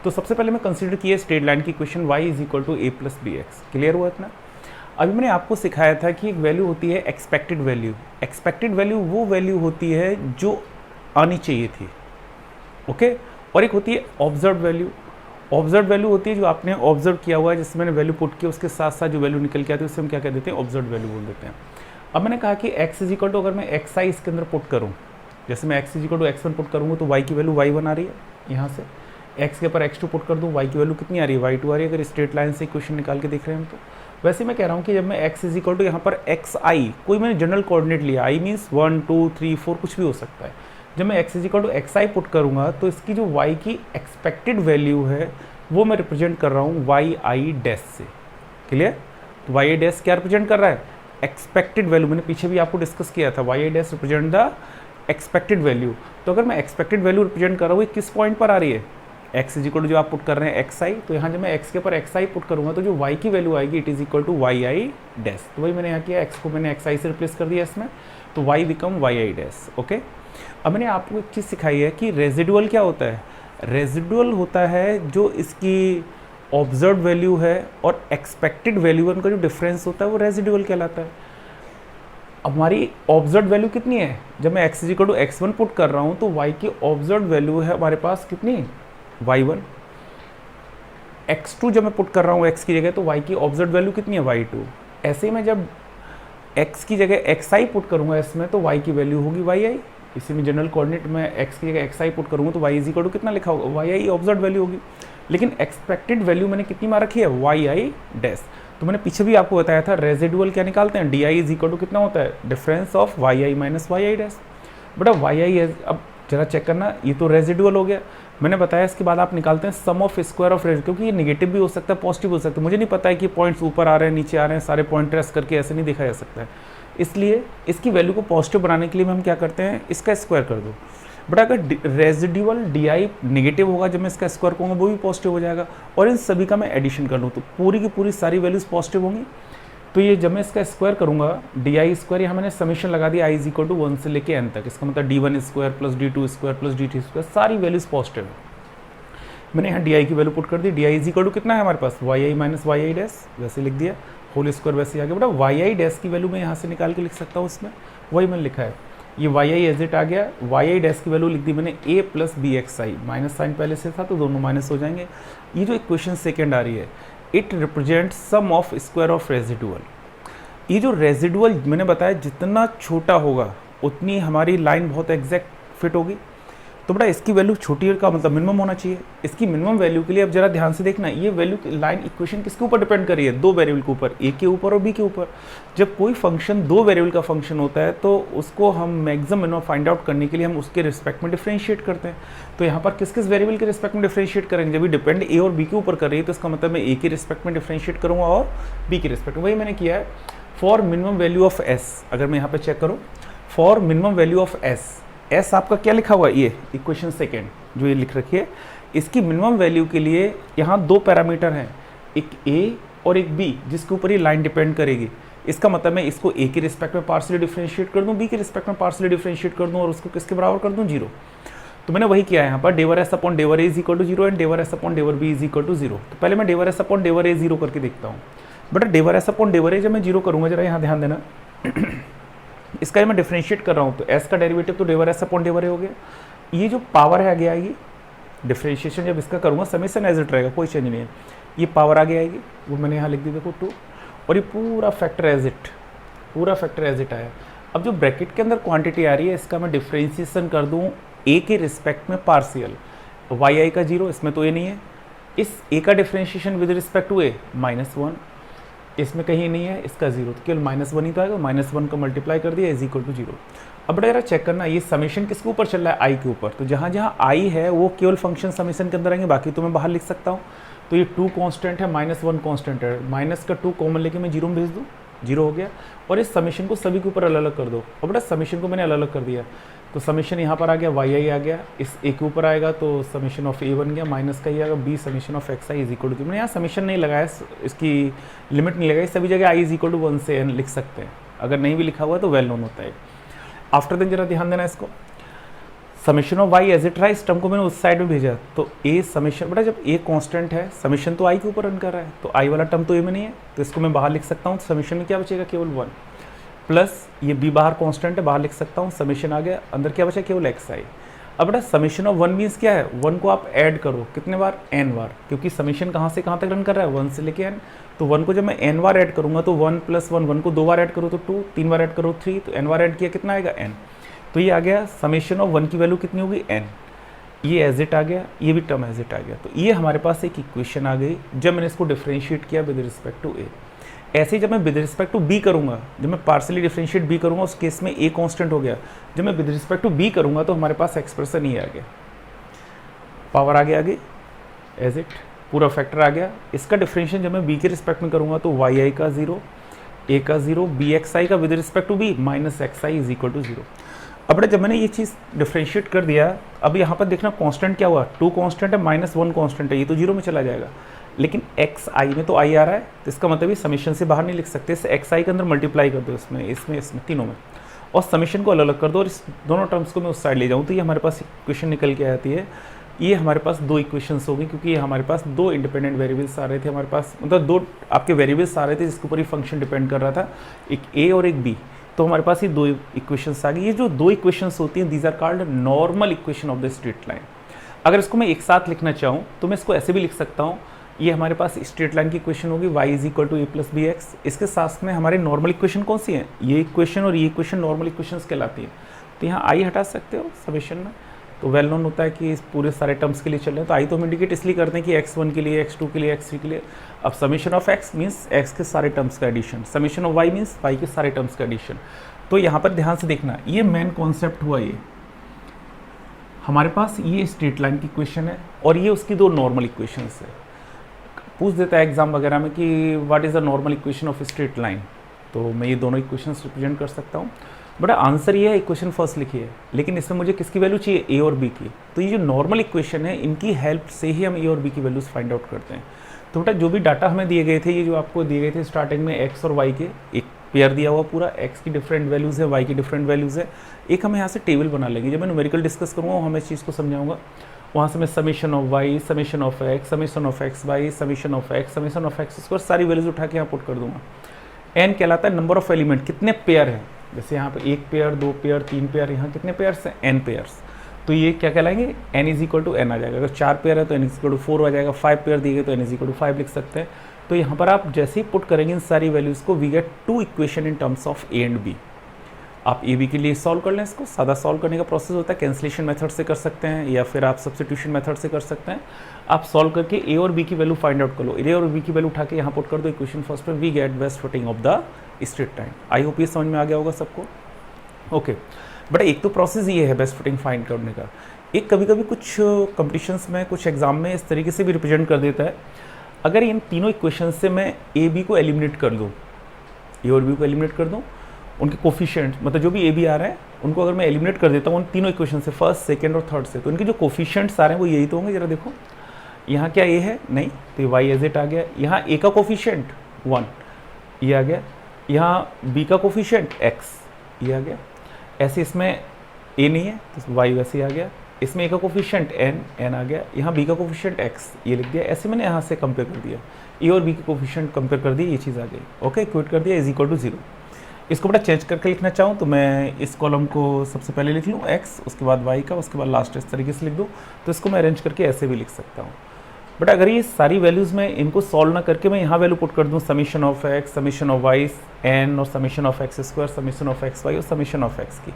तो सबसे पहले मैं कंसीडर किया स्ट्रेट लाइन की equation y is equal to a plus B X. Clear हुआ इतना। अभी मैंने आपको सिखाया था कि एक वैल्यू होती है एक्सपेक्टेड वैल्यू। एक्सपेक्टेड वैल्यू वो वैल्यू होती है जो आनी चाहिए थी। ओके, और एक होती है ऑब्जर्व वैल्यू। ऑब्जर्व वैल्यू होती है जो आपने ऑब्जर्व किया हुआ है, जिसमें मैंने वैल्यू पुट किया उसके साथ साथ जो वैल्यू निकल के आती है उससे हम क्या कह देते हैं, ऑब्जर्व वैल्यू बोल देते हैं। अब मैंने कहा कि x इज इक्वल टू अगर मैं xi इसके अंदर पुट करूँ, जैसे मैं x is equal to x1 put करूँगा तो y की वैल्यू y1 आ रही है, यहाँ से x के ऊपर x2 पुट कर दूँ y की वैल्यू कितनी आ रही है, y2 आ रही है। अगर स्ट्रेट लाइन से इक्वेशन निकाल के देख रहे हैं हम तो वैसे मैं कह रहा हूँ कि जब मैं x इज इक्वल टू यहाँ पर xi, कोई मैंने जनरल कोऑर्डिनेट लिया, i मीन्स 1 2 3 4 कुछ भी हो सकता है। जब मैं x is equal to xi put करूँगा तो इसकी जो y की एक्सपेक्टेड वैल्यू है वो मैं रिप्रेजेंट कर रहा हूँ yi डैश से। क्लियर, तो yi डैश क्या रिप्रेजेंट कर रहा है, एक्सपेक्टेड वैल्यू। मैंने पीछे भी आपको डिस्कस किया था yi dash represent the expected value. तो अगर मैं एक्सपेक्टेड वैल्यू रिप्रेजेंट कर रहा हूँ ये किस पॉइंट पर आ रही है, x इज इक्वल टू जो आप पुट कर रहे हैं xi, तो यहाँ जब मैं x के ऊपर xi पुट करूँगा तो जो y की वैल्यू आएगी it is equal to yi dash. तो वही मैंने यहाँ किया, x को मैंने xi से रिप्लेस कर दिया इसमें, तो y become yi dash. Okay, अब मैंने आपको एक चीज़ सिखाई है कि रेजिडुअल क्या होता है। रेजिडुअल होता है जो इसकी ऑब्जर्व वैल्यू है और एक्सपेक्टेड वैल्यू उनका जो डिफरेंस होता है वो रेजिडुअल कहलाता है। अब हमारी ऑब्जर्व वैल्यू कितनी है, जब मैं x equal to x1 put कर रहा हूँ तो y की ऑब्जर्व वैल्यू है हमारे पास कितनी, y1। x2 जब मैं पुट कर रहा हूँ x की जगह तो y की ऑब्जर्व वैल्यू कितनी है, y2। ऐसे ही मैं जब x की जगह xi पुट करूँगा इसमें तो y की वैल्यू होगी yi। इसी में जनरल कोऑर्डिनेट में x की जगह xi पुट करूँगा तो y इज इक्वल टू कितना लिखा होगा, yi ऑब्जर्व वैल्यू होगी। लेकिन एक्सपेक्टेड वैल्यू मैंने कितनी मार रखी है, yi डैश। तो मैंने पीछे भी आपको बताया था रेजिडुअल क्या निकालते हैं, di इज इक्वल टू कितना होता है, difference of yi minus yi dash. But अब yi अब जरा चेक करना, ये तो रेजिडुअल हो गया। मैंने बताया इसके बाद आप निकालते हैं sum of square of residual, क्योंकि ये नेगेटिव भी हो सकता है पॉजिटिव हो सकता है। मुझे नहीं पता है कि पॉइंट्स ऊपर आ रहे हैं नीचे आ रहे हैं, सारे पॉइंट ट्रेस करके ऐसे नहीं देखा जा सकता है। इसलिए इसकी वैल्यू को पॉजिटिव बनाने के लिए हम क्या करते हैं, इसका स्क्वायर कर दो। बट अगर रेजिडुअल डी नेगेटिव होगा, जब मैं इसका स्क्वायर करूँगा वो भी पॉजिटिव हो जाएगा। और इन सभी का मैं एडिशन कर लूँ तो पूरी की पूरी सारी वैल्यूज पॉजिटिव होंगी। तो ये जब मैं इसका स्क्वायर करूँगा डी स्क्वायर, यहाँ मैंने समीशन लगा दिया i इज इक्वल टू 1 से लेके n तक। इसका मतलब d1 square plus d2 square plus dt square, सारी वैल्यूज पॉजिटिव है। मैंने यहाँ डी की वैल्यू पुट कर दी, डी इज इक्वल टू कितना है हमारे पास, yi माइनस yi डैश, वैसे लिख दिया, होल स्क्वायर वैसे आगे। बेटा yi डैश की वैल्यू मैं यहाँ से निकाल के लिख सकता हूँ, इसमें वही मैंने लिखा है, ये yi एज इट आ गया। yi डैश की वैल्यू लिख दी मैंने a plus bxi, minus sign पहले से था तो दोनों माइनस हो जाएंगे। ये जो इक्वेशन सेकेंड आ रही है, it represent sum of square of residual. ये जो रेजिडुअल मैंने बताया जितना छोटा होगा उतनी हमारी लाइन बहुत एग्जैक्ट फिट होगी। तो बेटा इसकी वैल्यू छोटी का मतलब मिनिमम होना चाहिए। इसकी मिनिमम वैल्यू के लिए अब जरा ध्यान से देखना, ये वैल्यू लाइन इक्वेशन किसके ऊपर डिपेंड कर रही है, दो वेरिएबल के ऊपर, ए के ऊपर और बी के ऊपर। जब कोई फंक्शन दो वेरिएबल का फंक्शन होता है तो उसको हम मैक्सिमम मिनिमम फाइंड आउट करने के लिए हम उसके रिस्पेक्ट में डिफरेंशिएट करते हैं। तो यहाँ पर किस किस वेरिएबल के रिस्पेक्ट में डिफरेंशिएट करेंगे, जब ये डिपेंड ए और बी के ऊपर कर रही है तो इसका मतलब मैं ए के रिस्पेक्ट में डिफरेंशिएट करूँगा और बी के रिस्पेक्ट में। वही मैंने किया है for minimum value of S. अगर मैं यहाँ पे चेक करूँ for minimum value of S आपका क्या लिखा हुआ है, ये इक्वेशन सेकेंड जो ये लिख रखी है, इसकी मिनिमम वैल्यू के लिए यहाँ दो पैरामीटर हैं, एक ए और एक बी, जिसके ऊपर ये लाइन डिपेंड करेगी। इसका मतलब मैं इसको ए के रिस्पेक्ट में पार्शियली डिफरेंशिएट कर दूँ, बी के रिस्पेक्ट में पार्शियली डिफरेंशिएट कर दूँ और उसको किसके बराबर कर दूँ, 0। तो मैंने वही किया है यहाँ पर, डेवर एस अपॉन डेवर A is equal to 0 and डेवर एस अपॉन डेवर बी इज इक्वल टू 0। तो पहले मैं डेवर एस अपॉन डेवर ए 0 करके देखता हूँ। बट डेवर एस अपॉन डेवर ए जब मैं 0 करूँगा, जरा यहाँ ध्यान देना, इसका मैं डिफरेंशिएट कर रहा हूँ तो s का डेरिवेटिव तो डेवर एस अपॉन डेवर ए हो गया। ये जो पावर है आगे आएगी, डिफरेंशिएशन जब इसका करूँगा समेशन एज इट रहेगा, कोई चेंज नहीं है। ये पावर आगे आएगी, वो मैंने यहाँ लिख दी देखो 2, और ये पूरा फैक्टर एज इट, पूरा फैक्टर एज इट आया। अब जो ब्रैकेट के अंदर क्वांटिटी आ रही है इसका मैं डिफरेंशिएशन कर दूँ a के रिस्पेक्ट में पार्शियल, yi का 0, इसमें तो ये नहीं है। इस a का differentiation with respect to a -1, इसमें कहीं नहीं है, इसका 0, तो केवल -1 ही तो आएगा, -1 का मल्टीप्लाई कर दिया इज इक्वल टू 0। अब बेटा जरा चेक करना, ये समेशन किसके ऊपर चल रहा है, i के ऊपर। तो जहाँ जहाँ i है वो केवल फंक्शन समेशन के अंदर आएंगे, बाकी तो मैं बाहर लिख सकता हूँ। तो ये 2 कांस्टेंट है, -1 कांस्टेंट है, माइनस का 2 कॉमन लेके मैं 0 में भेज दूँ, 0 हो गया। और इस समेशन को सभी के ऊपर अलग अलग कर दो। अब बेटा समेशन को मैंने अलग अलग कर दिया, तो समेशन यहाँ पर आ गया, yi आ गया, इस a के ऊपर आएगा तो समेशन ऑफ a बन गया, माइनस का ही आएगा b summation of xi is equal to. मैंने यहाँ समेशन नहीं लगाया, इसकी लिमिट नहीं लगाई, सभी जगह i इज इक्वल टू 1 से n लिख सकते हैं। अगर नहीं भी लिखा हुआ है तो वेल नोन होता है। आफ्टर देन जरा ध्यान देना इसको, summation of y as it rise term को मैंने उस साइड में भेजा, तो a समेशन, बेटा जब a कांस्टेंट है समेशन तो i के ऊपर रन कर रहा है, तो i वाला टर्म तो a में नहीं है, तो इसको मैं बाहर लिख सकता हूँ। समेशन में क्या बचेगा, केवल 1, प्लस ये b बाहर कांस्टेंट है, बाहर लिख सकता हूँ, समेशन आ गया, अंदर क्या बचा, केवल xi। अब बेटा समेशन ऑफ 1 मीन्स क्या है, 1 को आप ऐड करो कितने बार, n बार, क्योंकि समेशन कहाँ से कहाँ तक रन कर रहा है, 1 से लेके n। तो 1 को जब मैं n बार ऐड करूँगा तो 1 + 1, 1 को 2 बार ऐड करो तो 2, 3 बार ऐड करो 3, तो n बार ऐड किया कितना आएगा, n। तो ये आ गया समेशन ऑफ 1 की वैल्यू कितनी होगी, n। ये एज इट आ गया, ये भी टर्म एज इट आ गया। तो ये हमारे पास एक इक्वेशन आ गई जब मैंने इसको डिफरेंशिएट किया विद रिस्पेक्ट टू a। ऐसे ही जब मैं विद रिस्पेक्ट टू b करूँगा, जब मैं पार्शियली डिफरेंशिएट b करूँगा उस केस में a कांस्टेंट हो गया। जब मैं विद रिस्पेक्ट टू b करूँगा तो हमारे पास एक्सप्रेशन ये आ गया, पावर आ गया आगे एज इट, पूरा फैक्टर आ गया। इसका डिफरेंशिएशन जब मैं b के रिस्पेक्ट में करूँगा तो yi का 0, a का 0, bxi का with respect to b -xi is equal to 0। अब जब मैंने ये चीज़ डिफरेंशिएट कर दिया, अब यहाँ पर देखना कांस्टेंट क्या हुआ, 2 कांस्टेंट है, -1 कांस्टेंट है, ये तो 0 में चला जाएगा। लेकिन xi में तो i आ रहा है, तो इसका मतलब ये समेशन से बाहर नहीं लिख सकते, इसे xi के अंदर मल्टीप्लाई कर दो, इसमें तीनों में, और समेशन को अलग अलग कर दो, और इस दोनों टर्म्स को मैं उस साइड ले जाऊँ तो ये हमारे पास इक्वेशन निकल के आती है। ये हमारे पास 2 इक्वेशंस हो गई, क्योंकि ये हमारे पास 2 इंडिपेंडेंट वेरिएबल्स आ रहे थे, हमारे पास मतलब 2 आपके वेरिएबल्स आ रहे थे जिसके ऊपर ये फंक्शन डिपेंड कर रहा था, एक a और एक b। तो हमारे पास ये 2 इक्वेशंस आ गई। ये जो 2 इक्वेशंस होती हैं, these are called normal equation of the straight line. अगर इसको मैं एक साथ लिखना चाहूँ तो मैं इसको ऐसे भी लिख सकता हूँ, ये हमारे पास स्ट्रेट लाइन की इक्वेशन होगी y is equal to A plus B X. इसके साथ में हमारे नॉर्मल इक्वेशन कौन सी है, ये इक्वेशन और ये इक्वेशन नॉर्मल इक्वेशंस कहलाती है। तो यहाँ आई हटा सकते हो समेशन में, तो वेल नोन होता है कि इस पूरे सारे टर्म्स के लिए चल रहे हैं। तो आई तो हम इंडिकेट इसलिए करते हैं कि x1 के लिए, x2 के लिए, x3 के लिए। अब summation of x means x के सारे टर्म्स का addition, summation of y means y के सारे टर्म्स का एडिशन। तो यहाँ पर ध्यान से देखना, ये मेन कॉन्सेप्ट हुआ। ये हमारे पास ये स्ट्रेट लाइन की इक्वेशन है और ये उसकी 2 नॉर्मल इक्वेशंस है। पूछ देता है एग्जाम वगैरह में कि what is the normal equation of straight line, तो मैं ये दोनों इक्वेशंस रिप्रेजेंट कर सकता हूँ। बट आंसर ये है, इक्वेशन फर्स्ट लिखी है, लेकिन इसमें मुझे किसकी वैल्यू चाहिए, ए और बी की। तो ये जो नॉर्मल इक्वेशन है, इनकी हेल्प से ही हम ए और बी की वैल्यूज़ फाइंड आउट करते हैं। तो बेटा जो भी डाटा हमें दिए गए थे, ये जो आपको दिए गए थे स्टार्टिंग में एक्स और वाई के, एक पेयर दिया हुआ पूरा, एक्स की डिफरेंट वैल्यूज़ है, वाई की डिफरेंट वैल्यूज़ है। एक हम यहाँ से टेबल बना लेंगे, जब मैं न्यूमेरिकल डिस्कस करूँगा हम इस चीज़ को समझाऊंगा। वहाँ से मैं summation of Y, summation of X, summation of X Y, summation of X, summation of X square, सारी वैल्यूज उठा के यहाँ पुट कर दूंगा। एन कहलाता है नंबर ऑफ एलिमेंट, कितने पेयर हैं। जैसे यहाँ पे 1 पेयर, 2 पेयर, 3 पेयर, यहाँ कितने पेयर्स हैं, एन पेयर्स। तो ये क्या कहलाएंगे, N is equal to N आ जाएगा। अगर 4 पेयर है तो एन इज इक्वल टू 4 आ जाएगा। 5 पेयर दिए गए तो एन इज इक्वल टू 5 लिख सकते हैं। तो यहाँ पर आप जैसे ही पुट करेंगे इन सारी वैल्यूज़ को, we get 2 equation in terms of A and B. आप ए बी के लिए सॉल्व कर लें इसको। सादा सॉल्व करने का प्रोसेस होता है, कैंसलेशन मेथड से कर सकते हैं या फिर आप सब्स्टिट्यूशन मेथड से कर सकते हैं। आप सॉल्व करके ए और बी की वैल्यू फाइंड आउट कर लो, ए और बी की वैल्यू उठा के यहाँ पुट कर दो इक्वेशन फर्स्ट पे, we get best fitting of the straight line. I hope ये समझ में आ गया होगा सबको। ओके बट एक तो प्रोसेस ये है बेस्ट फिटिंग फाइंड करने का। एक कभी कभी कुछ कंपटीशंस में, कुछ एग्जाम में इस तरीके से भी रिप्रेजेंट कर देता है, अगर इन तीनों इक्वेशन से मैं ए बी को एलिमिनेट कर दूँ, ए और बी को एलिमिनेट कर दूँ, उनके कोफिशिएंट मतलब जो भी ए बी आ रहे हैं उनको अगर मैं एलिमिनेट कर देता हूँ उन तीनों इक्वेशन से, फर्स्ट, सेकंड और थर्ड से, तो उनके जो कोफिशिएंट्स आ रहे हैं वो यही तो होंगे। जरा देखो यहाँ क्या ए है, नहीं, तो ये वाई एज इट आ गया। यहाँ ए का कोफिशिएंट 1 ये आ गया, यहाँ बी का कोफिशिएंट x ये आ गया। ऐसे इसमें ए नहीं है तो वाई वैसे आ गया। इसमें ए का कोफिशिएंट n आ गया। यहाँ बी का कोफिशिएंट x ये लिख दिया। ऐसे मैंने यहाँ से कंपेयर कर दिया, ए और बी के कोफिशिएंट कंपेयर कर दिया, ये चीज़ आ गई। ओके, इक्वेट कर दिया इज इक्वल टू 0। इसको बड़ा चेंज करके लिखना चाहूँ तो मैं इस कॉलम को सबसे पहले लिख लूँ x, उसके बाद y का, उसके बाद लास्ट इस तरीके से लिख दूँ। तो इसको मैं अरेंज करके ऐसे भी लिख सकता हूँ। बट अगर ये सारी वैल्यूज़ में इनको सॉल्व ना करके मैं यहाँ वैल्यू पुट कर दूँ, summation of x, summation of y n और summation of x square, summation of x y और समीशन ऑफ x की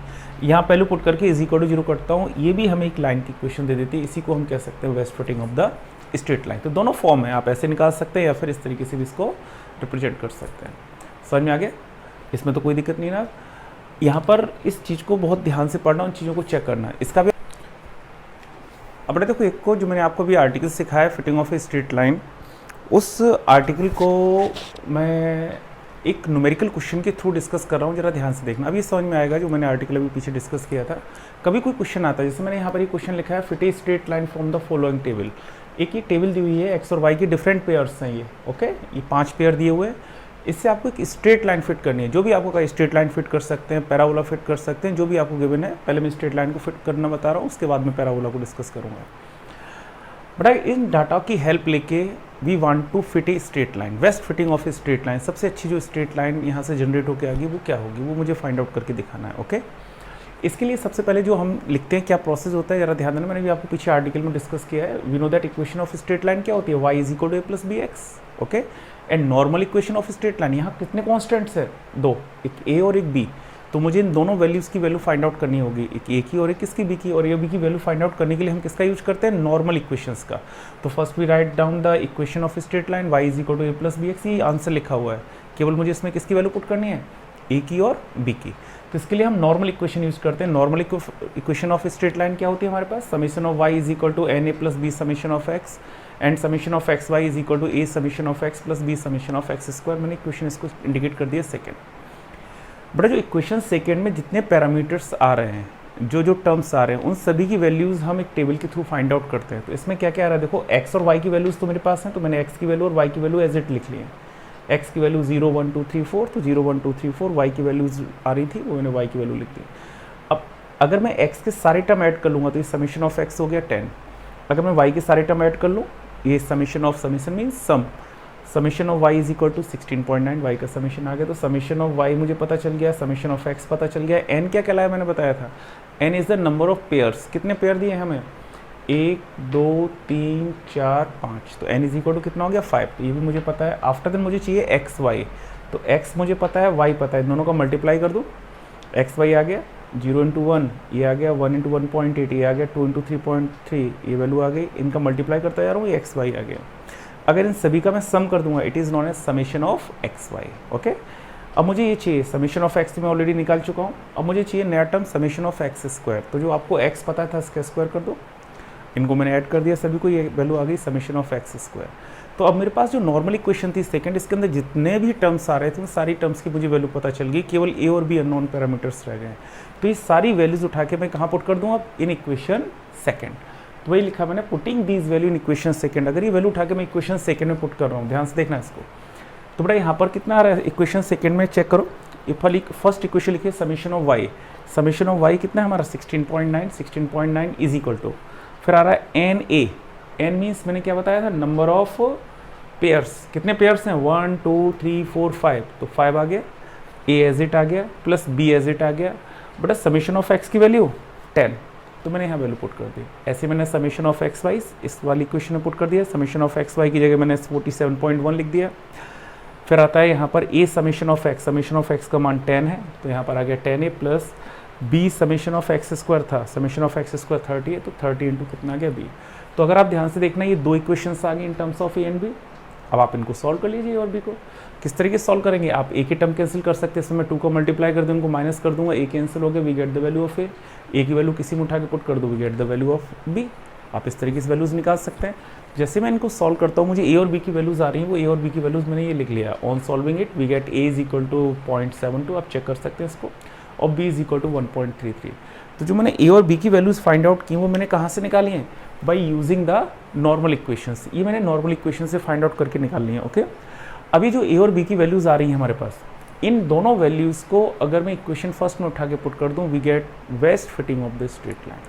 यहाँ पहलू पुट करके इज इक्वल टू 0 करता हूँ, ये भी हमें एक लाइन की इक्वेशन दे देती है। इसी को हम कह सकते हैं west fitting of the straight line. तो दोनों फॉर्म है, आप ऐसे निकाल सकते हैं या फिर इस तरीके से भी इसको रिप्रेजेंट कर सकते हैं। समझ में आ गया, इसमें तो कोई दिक्कत नहीं ना। यहाँ पर इस चीज़ को बहुत ध्यान से पढ़ना, उन चीज़ों को चेक करना है। इसका भी अब देखो, एक को जो मैंने आपको भी आर्टिकल सिखाया fitting of a straight line, उस आर्टिकल को मैं एक न्यूमेरिकल क्वेश्चन के थ्रू डिस्कस कर रहा हूँ। जरा ध्यान से देखना, अभी समझ में आएगा जो मैंने आर्टिकल अभी पीछे डिस्कस किया था। कभी कोई क्वेश्चन आता है, जैसे मैंने यहाँ पर ये क्वेश्चन लिखा है, fit a straight line from the following table. एक ये टेबल दी हुई है, एक्स और वाई के डिफरेंट पेयर्स हैं ये। ओके, ये 5 पेयर दिए हुए हैं। इससे आपको एक स्ट्रेट लाइन फिट करनी है। जो भी आपको कहा स्ट्रेट लाइन फिट कर सकते हैं, पैराबोला फिट कर सकते हैं, जो भी आपको गिवन है। पहले मैं स्ट्रेट लाइन को फिट करना बता रहा हूँ, उसके बाद मैं पैराबोला को डिस्कस करूँगा। बट इन डाटा की हेल्प लेके we want to fit a straight line, best fitting of a straight line. सबसे अच्छी जो स्ट्रेट लाइन यहाँ से जनरेट होकर आएगी वो क्या होगी, वो मुझे फाइंड आउट करके दिखाना है। ओके, इसके लिए सबसे पहले जो हम लिखते हैं, क्या प्रोसेस होता है जरा ध्यान देना। मैंने भी आपको पीछे आर्टिकल में डिस्कस किया है। We know that equation of straight line क्या होती है, y is equal to A plus B X. Okay, and normal equation of straight line, यहाँ कितने कॉन्स्टेंट्स है, 2, एक a और एक b। तो मुझे इन दोनों वैल्यूज़ की वैल्यू फाइंड आउट करनी होगी, एक a की और एक किसकी, b की। और ये b की वैल्यू फाइंड आउट करने के लिए हम किसका यूज करते हैं, नॉर्मल इक्वेशंस का। तो first we write down the equation of straight line, y is equal to A plus B X. ये आंसर लिखा हुआ है, केवल मुझे इसमें किसकी वैल्यू पुट करनी है, a की और b की। तो इसके लिए हम नॉर्मल इक्वेशन यूज करते हैं। Normal equation of straight line क्या होती है हमारे पास, summation of y is equal to N A plus B summation of x and summation of X Y is equal to A summation of x plus B summation of x square. मैंने equation इसको indicate कर दिया second. But जो equation second में जितने parameters आ रहे हैं, जो टर्म्स आ रहे हैं, उन सभी की वैल्यूज़ हम एक टेबल के थ्रू फाइंड आउट करते हैं। तो इसमें क्या क्या आ रहा है, देखो x और y की वैल्यूज़ तो मेरे पास हैं, तो मैंने x की वैल्यू और y की वैल्यू एज इट लिख ली है। x की वैल्यू 0 1 2 3 4, तो 0 1 2 3 4। y की वैल्यूज आ रही थी, वो मैंने y की वैल्यू लिख दी। अब अगर मैं x के सारे टर्म ऐड कर लूँगा तो ये समीशन ऑफ x हो गया 10। अगर मैं y के सारे टर्म ऐड कर लूँ, ये summation of summation means sum, summation of y is equal to 16.9, y का समीशन आ गया, तो समीशन ऑफ y मुझे पता चल गया, समीशन ऑफ x पता चल गया। n क्या कहलाया मैंने बताया था, n is the number of pairs, कितने पेयर दिए हमें, 1 2 3 4 5, तो n इज इक्वल टू कितना हो गया 5, तो ये भी मुझे पता है। आफ्टर देन मुझे चाहिए एक्स वाई, तो x मुझे पता है, y पता है, दोनों का मल्टीप्लाई कर दूँ, एक्स वाई आ गया 0 इंटू 1 ये आ गया, 1 इंटू 1.8 ये आ गया, 2 इंटू 3.3 ये वैल्यू आ गई, इनका मल्टीप्लाई करता जा रहा हूँ, ये एक्स वाई आ गया। अगर इन सभी का मैं सम कर दूंगा, it is known as summation of X Y. Okay, अब मुझे ये चाहिए समेशन ऑफ एक्स, मैं ऑलरेडी निकाल चुका हूँ, अब मुझे चाहिए नया term summation of X square, तो जो आपको एक्स पता था इसका स्क्वायर कर दो, इनको मैंने ऐड कर दिया सभी को, ये वैल्यू आ गई समेशन ऑफ एक्स स्क्वायर। तो अब मेरे पास जो नॉर्मल इक्वेशन थी सेकंड, इसके अंदर जितने भी टर्म्स आ रहे थे उन सारी टर्म्स की मुझे वैल्यू पता चल गई, केवल ए और बी अननोन पैरामीटर्स रह गए। तो ये सारी वैल्यूज उठा के मैं कहाँ पुट कर दूँ अब, इन इक्वेशन सेकंड। तो वही लिखा मैंने, putting these value in equation second. अगर ये वैल्यू उठा के मैं इक्वेशन सेकंड में पुट कर रहा हूँ, ध्यान से देखना इसको, तो बड़ा यहाँ पर कितना आ रहा है इक्वेशन सेकंड में, चेक करो। फर्स्ट इक्वेशन लिखिए summation of Y, summation of Y कितना है हमारा 16.9, 16.9 इज इक्वल टू, फिर आ रहा है एन ए, एन मीन्स मैंने क्या बताया था, नंबर ऑफ पेयर्स, कितने पेयर्स हैं 1 2 3 4 5, तो 5 आ गया, ए एज इट आ गया, प्लस बी एज इट आ गया, बटा समीशन ऑफ एक्स की वैल्यू 10, तो मैंने यहाँ वैल्यू पुट कर दी। ऐसे मैंने समीशन ऑफ एक्स वाई इस वाली इक्वेशन में पुट कर दिया, समीशन ऑफ एक्स वाई की जगह मैंने 47.1 लिख दिया। फिर आता है यहाँ पर ए समीशन ऑफ एक्स का मान 10 है, तो यहाँ पर आ गया 10a plus B summation of X square था, समीशन ऑफ एक्स स्क्वायर 30 है, तो 30 इंटू कितना आ गया बी। तो अगर आप ध्यान से देखना, ये दो इक्वेशंस आ गई in terms of A and B. अब आप इनको सॉल्व कर लीजिए, और बी को किस तरीके से सॉल्व करेंगे, आप ए की टर्म कैंसिल कर सकते हैं, इसमें मैं 2 को मल्टीप्लाई कर दूँ, उनको माइनस कर दूंगा, ए कैंसिल हो गया, we get the value of A की वैल्यू किसी में उठा के पुट कर दो, we get the value of B. आप इस तरीके से वैल्यूज़ निकाल सकते हैं। जैसे मैं इनको सॉल्व करता हूँ, मुझे ए और बी की वैल्यूज़ आ रही हैं, वो ए और बी की वैल्यूज़ मैंने ये लिख लिया, on solving it we get a is equal to 0.72, आप चेक कर सकते हैं इसको, और बी इज इक्वल टू 1.33। तो जो मैंने ए और बी की वैल्यूज़ फाइंड आउट की वो मैंने कहाँ से निकाली हैं, by using the normal equations, ये मैंने नॉर्मल इक्वेशन से फाइंड आउट करके निकाल ली है। ओके, अभी जो ए और बी की वैल्यूज़ आ रही हैं हमारे पास, इन दोनों वैल्यूज़ को अगर मैं इक्वेशन फर्स्ट में उठा के पुट कर दूँ, we get best fitting of the straight line.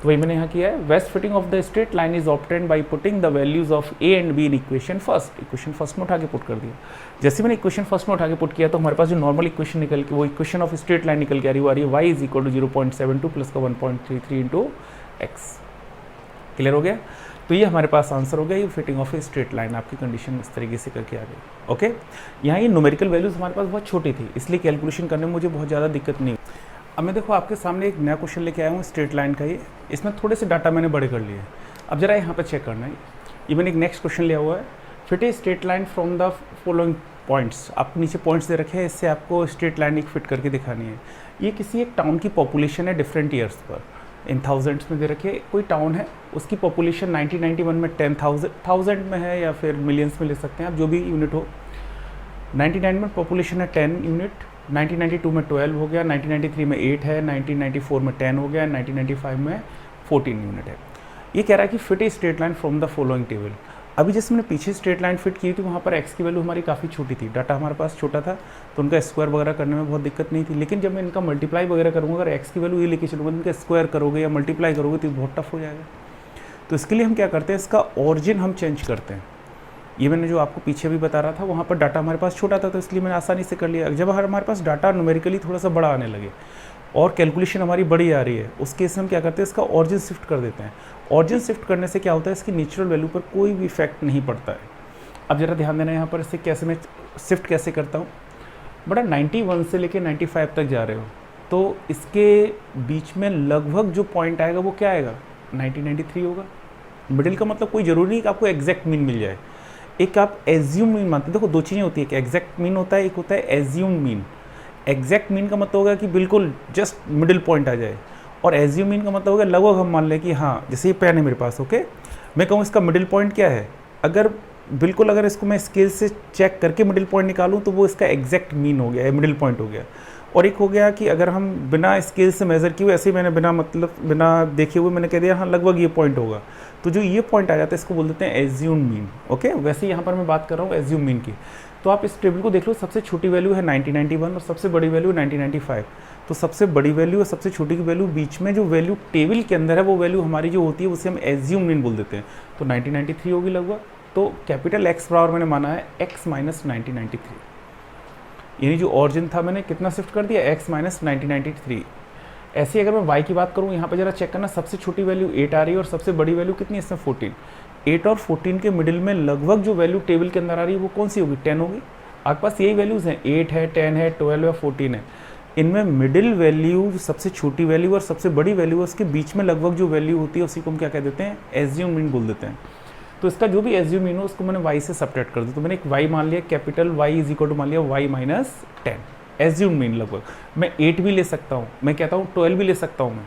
तो वही मैंने यहाँ किया है, best fitting of the straight line is obtained by putting the values of A and b in equation first. Equation first में उठा के पुट कर दिया। जैसे मैंने इक्वेशन फर्स्ट में उठा के पुट किया तो हमारे पास जो नॉर्मल इक्वेशन निकल के, वो इक्वेशन ऑफ स्ट्रेट लाइन निकल के आ रही है, वो आ रही है y is equal to 0.72 plus का 1.33 इंटू एक्स। क्लियर हो गया? तो ये हमारे पास आंसर हो गया, ये fitting of a straight line आपकी कंडीशन इस तरीके से करके आ गई। ओके, यहाँ ये न्यूमेरिकल वैल्यूज हमारे पास बहुत छोटी थी, इसलिए कैलकुलेशन करने में मुझे बहुत ज़्यादा दिक्कत नहीं। अब मैं देखो आपके सामने एक नया क्वेश्चन लेके आया हूँ स्ट्रेट लाइन का, ये इसमें थोड़े से डाटा मैंने बड़े कर लिए। अब जरा यहाँ पर चेक करना है, ये मैंने एक नेक्स्ट क्वेश्चन लिया हुआ है, fit a straight line from the following points. आपको नीचे पॉइंट्स दे रखे हैं, इससे आपको स्ट्रेट लाइन एक फिट करके दिखानी है। ये किसी एक टाउन की पॉपुलेशन है डिफरेंट ईयर्स पर, इन थाउजेंड्स में दे रखे है। कोई टाउन है, उसकी पॉपुलेशन 1991 में 10,000 में है, या फिर मिलियंस में ले सकते हैं आप, जो भी यूनिट हो। 99 में पॉपुलेशन है 10 यूनिट, 1992 में 12 हो गया, 1993 में 8 है, 1994 में 10 हो गया, 1995 में 14 यूनिट है। ये कह रहा है कि fit a straight line from the following table. अभी जैसे मैंने पीछे स्ट्रेट लाइन फिट की थी, वहाँ पर एक्स की वैल्यू हमारी काफ़ी छोटी थी, डाटा हमारे पास छोटा था, तो उनका स्क्वायर वगैरह करने में बहुत दिक्कत नहीं थी। लेकिन जब मैं इनका मल्टीप्लाई वगैरह करूँगा, अगर एक्स की वैल्यू ये लेके चलूँगा, इनका स्क्वायर करोगे या मल्टीप्लाई करोगे तो बहुत टफ हो जाएगा। तो इसके लिए हम क्या करते हैं, इसका ऑरिजिन हम चेंज करते हैं। ये मैंने जो आपको पीछे भी बता रहा था, वहाँ पर डाटा हमारे पास छोटा था, तो इसलिए मैंने आसानी से कर लिया। जब हमारे पास डाटा न्यूमेरिकली थोड़ा सा बड़ा आने लगे और कैलकुलेशन हमारी बड़ी आ रही है, उस केस में हम क्या करते हैं, इसका ऑरिजिन शिफ्ट कर देते हैं। ऑरिजिन शिफ्ट करने से क्या होता है, इसकी नेचुरल वैल्यू पर कोई भी इफेक्ट नहीं पड़ता है। अब जरा ध्यान देना यहाँ पर, इससे कैसे मैं शिफ्ट कैसे करता हूँ। बड़ा 91 से लेके 95 तक जा रहे हो, तो इसके बीच में लगभग जो पॉइंट आएगा वो क्या आएगा, 1993 होगा। मिडिल का मतलब कोई ज़रूरी नहीं कि आपको एग्जैक्ट मीन मिल जाए, एक आप एज्यूम मीन मानते। देखो दो चीज़ें होती है, एक एग्जैक्ट मीन होता है, एक होता है एज्यूम मीन। एग्जैक्ट मीन का मतलब होगा कि बिल्कुल जस्ट मिडिल पॉइंट आ जाए, और एज्यूम मीन का मतलब होगा लगभग हम मान लें कि हाँ, जैसे ये पेन है मेरे पास, ओके, मैं कहूँ इसका मिडिल पॉइंट क्या है, अगर बिल्कुल अगर इसको मैं स्केल से चेक करके मिडिल पॉइंट निकालूँ तो वो इसका एग्जैक्ट मीन हो गया, मिडिल पॉइंट हो गया। और एक हो गया कि अगर हम बिना स्केल से मेज़र किए, ऐसे ही मैंने बिना देखे हुए मैंने कह दिया हाँ लगभग ये पॉइंट होगा, तो जो ये पॉइंट आ जाता है इसको बोल देते हैं एज्यूम मीन। ओके, वैसे यहाँ पर मैं बात कर रहा हूँ एज्यूम मीन की। तो आप इस टेबल को देख लो, सबसे छोटी वैल्यू है 1991 और सबसे बड़ी वैल्यू 1995। तो सबसे बड़ी वैल्यू और सबसे छोटी की वैल्यू, बीच में जो वैल्यू टेबल के अंदर है वो वैल्यू हमारी जो होती है उसे हम एज्यूम मीन बोल देते हैं। तो 1993 होगी लगभग, तो कैपिटल एक्स बराबर मैंने माना है x माइनस 1993, यानी जो ऑरिजिन था मैंने कितना शिफ्ट कर दिया, x माइनस 1993। ऐसे अगर मैं y की बात करूँ, यहाँ पे जरा चेक करना, सबसे छोटी वैल्यू 8 आ रही है और सबसे बड़ी वैल्यू कितनी है इसमें 14। 8 और 14 के मिडिल में लगभग जो वैल्यू टेबल के अंदर आ रही है वो कौन सी होगी, 10 होगी। आपके पास यही वैल्यूज़ हैं, 8 है, 10 है, 12 है, 14 है। इनमें मिडिल वैल्यू जो सबसे छोटी वैल्यू और सबसे बड़ी वैल्यू है उसके बीच में लगभग जो वैल्यू होती है उसी को हम क्या कह देते हैं, एज्यूम मीन बोल देते हैं। तो इसका जो भी एज्यूम मीन हो उसको मैंने y से सब्ट्रैक्ट कर दिया, तो मैंने एक y मान लिया, capital Y is equal to मान लिया y माइनस 10, एज्यूम मीन लगभग। मैं 8 भी ले सकता हूँ, मैं कहता हूँ 12 भी ले सकता हूँ,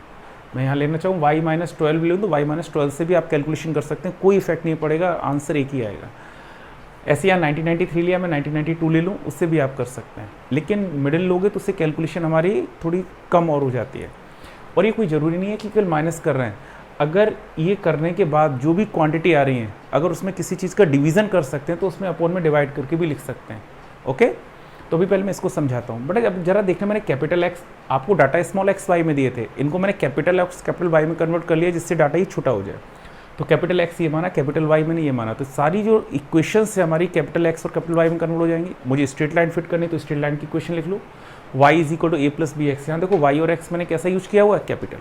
मैं यहाँ लेना चाहूँ y माइनस 12 भी लूँ तो y माइनस 12 से भी आप कैलकुलेशन कर सकते हैं, कोई इफेक्ट नहीं पड़ेगा, आंसर एक ही आएगा। ऐसे यहाँ 1993 लिया, मैं 1992 ले लूँ, उससे भी आप कर सकते हैं, लेकिन मिडिल लोगे तो उससे कैलकुलेशन हमारी थोड़ी कम और हो जाती है। और ये कोई ज़रूरी नहीं है कि केवल माइनस कर रहे हैं, अगर ये करने के बाद जो भी क्वांटिटी आ रही है अगर उसमें किसी चीज़ का डिवीज़न कर सकते हैं तो उसमें अपॉन में डिवाइड करके भी लिख सकते हैं। ओके, तो अभी पहले मैं इसको समझाता हूँ। बट अब जरा देखना, मैंने कैपिटल एक्स आपको डाटा स्मॉल एक्स वाई में दिए थे, इनको मैंने कैपिटल एक्स कैपिटल वाई में कन्वर्ट कर लिया जिससे डाटा ही छोटा हो जाए। तो कैपिटल एक्स ये माना, कैपिटल वाई मैंने ये माना, तो सारी जो इक्वेशंस है हमारी कैपिटल एक्स और कैपिटल वाई में कन्वर्ट हो जाएंगी। मुझे स्ट्रेट लाइन फिट करनी है तो स्ट्रेट लाइन की इक्वेशन लिख लो, y is equal to A plus B x. यहाँ देखो y और x मैंने कैसा यूज किया हुआ है, कैपिटल।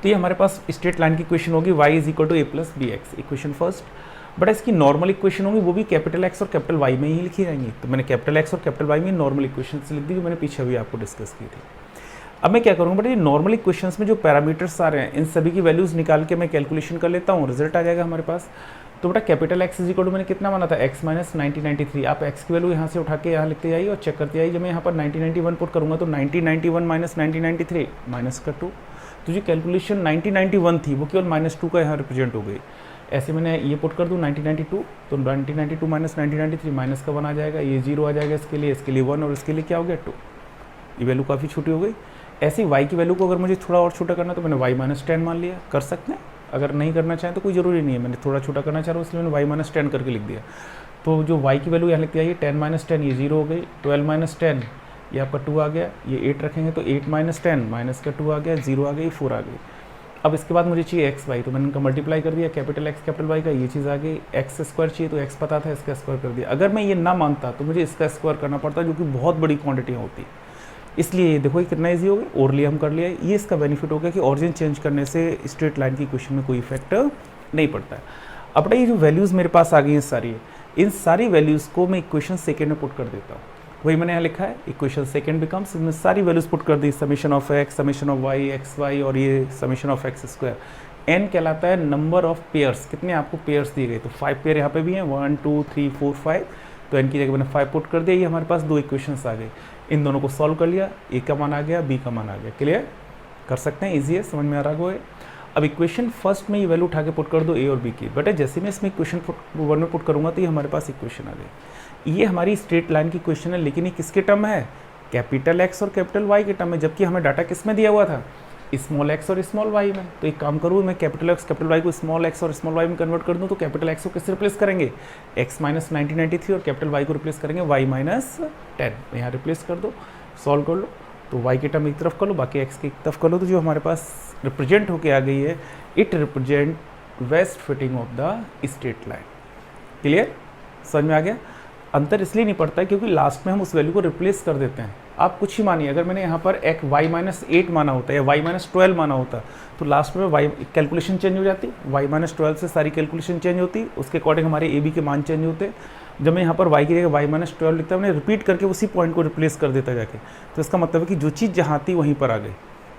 तो ये हमारे पास स्ट्रेट लाइन की इक्वेशन होगी, y is equal to A plus B x, equation first. But इसकी नॉर्मल इक्वेशन होगी वो भी कैपिटल एक्स और कैपिटल वाई में ही लिखी जाएंगी। तो मैंने कैपिटल एक्स और कैपिटल वाई में नॉर्मल इक्वेशन लिख दी जो मैंने पीछे भी आपको डिस्कस की थी। अब मैं क्या करूँगा, बट ये नॉर्मल इक्वेशंस में जो पैरामीटर्स आ रहे हैं इन सभी की वैल्यूज़ निकाल के मैं कैलकुलेशन कर लेता हूँ, रिजल्ट आ जाएगा हमारे पास। तो बेटा capital x is equal to मैंने कितना माना था, x माइनस 1993। आप x की वैल्यू यहाँ से उठा के यहाँ लिखते जाइए और चेक करते जाइए। जब मैं यहाँ पर 1991 पुट करूँगा तो 1991 माइनस 1993 माइनस का 2, तो जो कैलकुलेशन 1991 थी वो केवल -2 का यहाँ रिप्रेजेंट हो गई। ऐसे मैंने ये पुट कर दूँ 1992, तो 1992 माइनस 1993 माइनस का 1 आ जाएगा, ये 0 आ जाएगा इसके लिए 1 और इसके लिए क्या हो गया 2। ये वैल्यू काफ़ी छोटी हो गई। ऐसे ही y की वैल्यू को अगर मुझे थोड़ा और छोटा करना तो मैंने y माइनस 10 मान लिया, कर सकते हैं। अगर नहीं करना चाहें तो कोई ज़रूरी नहीं है, मैंने थोड़ा छोटा करना चाह रहा हूँ इसलिए मैंने y माइनस 10 करके लिख दिया। तो जो y की वैल्यू यहाँ लिख दिया, ये 10 माइनस 10 ये 0 हो गई, 12 माइनस 10 ये आपका 2 आ गया, ये 8 रखेंगे तो 8 माइनस 10 माइनस का 2 आ गया, 0 आ गई, 4 आ गई। अब इसके बाद मुझे चाहिए एक्स वाई, तो मैंने इनका मल्टीप्लाई कर दिया, कैपिटल एक्स कैपिटल वाई का, ये चीज़ आ गई। एक्स स्क्वायर चाहिए तो एक्स पता था, इसका स्क्वायर कर दिया। अगर मैं ये ना मानता तो मुझे इसका स्क्वायर करना पड़ता, जो कि बहुत बड़ी क्वांटिटियाँ होती। इसलिए ये देखो ये कितना ईजी हो गया, ओरली हम कर लिया। ये इसका बेनिफिट हो गया कि ऑरिजिन चेंज करने से स्ट्रेट लाइन की इक्वेशन में कोई इफेक्ट नहीं पड़ता है। अब ये जो वैल्यूज़ मेरे पास आ गई हैं सारी, इन सारी वैल्यूज़ को मैं इक्वेशन सेकेंड में पुट कर देता हूँ। वही मैंने यहाँ लिखा है, इक्वेशन सेकेंड बिकम्स, इसमें सारी वैल्यूज़ पुट कर दी, summation of X, summation of Y, X Y और ये summation of X square. N कहलाता है नंबर ऑफ पेयर्स, कितने आपको पेयर्स दिए गए, तो 5 पेयर यहाँ पे भी हैं, 1 2 3 4 5, तो एन की जगह मैंने 5 पुट कर दिया। ये हमारे पास 2 इक्वेशंस आ गई, इन दोनों को सॉल्व कर लिया, ए का मान आ गया, बी का मान आ गया। क्लियर, कर सकते हैं, ईजी है, समझ में आ रहा है। अब इक्वेशन फर्स्ट में ये वैल्यू उठा के पुट कर दो ए और बी की। बट जैसे मैं इसमें इक्वेशन वन में पुट करूँगा तो ये हमारे पास इक्वेशन आ गई। ये हमारी स्ट्रेट लाइन की इक्वेशन है, लेकिन ये किसके टर्म है, कैपिटल एक्स और कैपिटल वाई के टर्म में, जबकि हमें डाटा किस में दिया हुआ था, स्मॉल एक्स और स्मॉल वाई में। तो एक काम करूँ, मैं कैपिटल एक्स कैपिटल वाई को स्मॉल एक्स और स्मॉल वाई में कन्वर्ट कर दूँ, तो कैपिटल एक्स को किससे रिप्लेस करेंगे, एक्स माइनस 1993, और कैपिटल वाई को रिप्लेस करेंगे वाई माइनस 10। यहाँ रिप्लेस कर दो, सॉल्व कर लो, तो y की टर्म एक तरफ कर लो, बाकी x की एक तरफ कर लो। तो जो हमारे पास रिप्रेजेंट होके आ गई है, it represent best fitting of the straight line. Clear, समझ में आ गया। अंतर इसलिए नहीं पड़ता है क्योंकि लास्ट में हम उस वैल्यू को रिप्लेस कर देते हैं। आप कुछ ही मानिए, अगर मैंने यहाँ पर एक y माइनस 8 माना होता या y माइनस 12 माना होता तो लास्ट में y कैलकुलेशन चेंज हो जाती, y माइनस 12 से सारी कैलकुलेशन चेंज होती, उसके अकॉर्डिंग हमारे ए बी के मान चेंज होते। जब मैं यहाँ पर y की जगह y माइनस 12 लिखता हूँ, मैंने रिपीट करके उसी पॉइंट को रिप्लेस कर देता जाके, तो इसका मतलब है कि जो चीज़ जहाँ थी वहीं पर आ गई।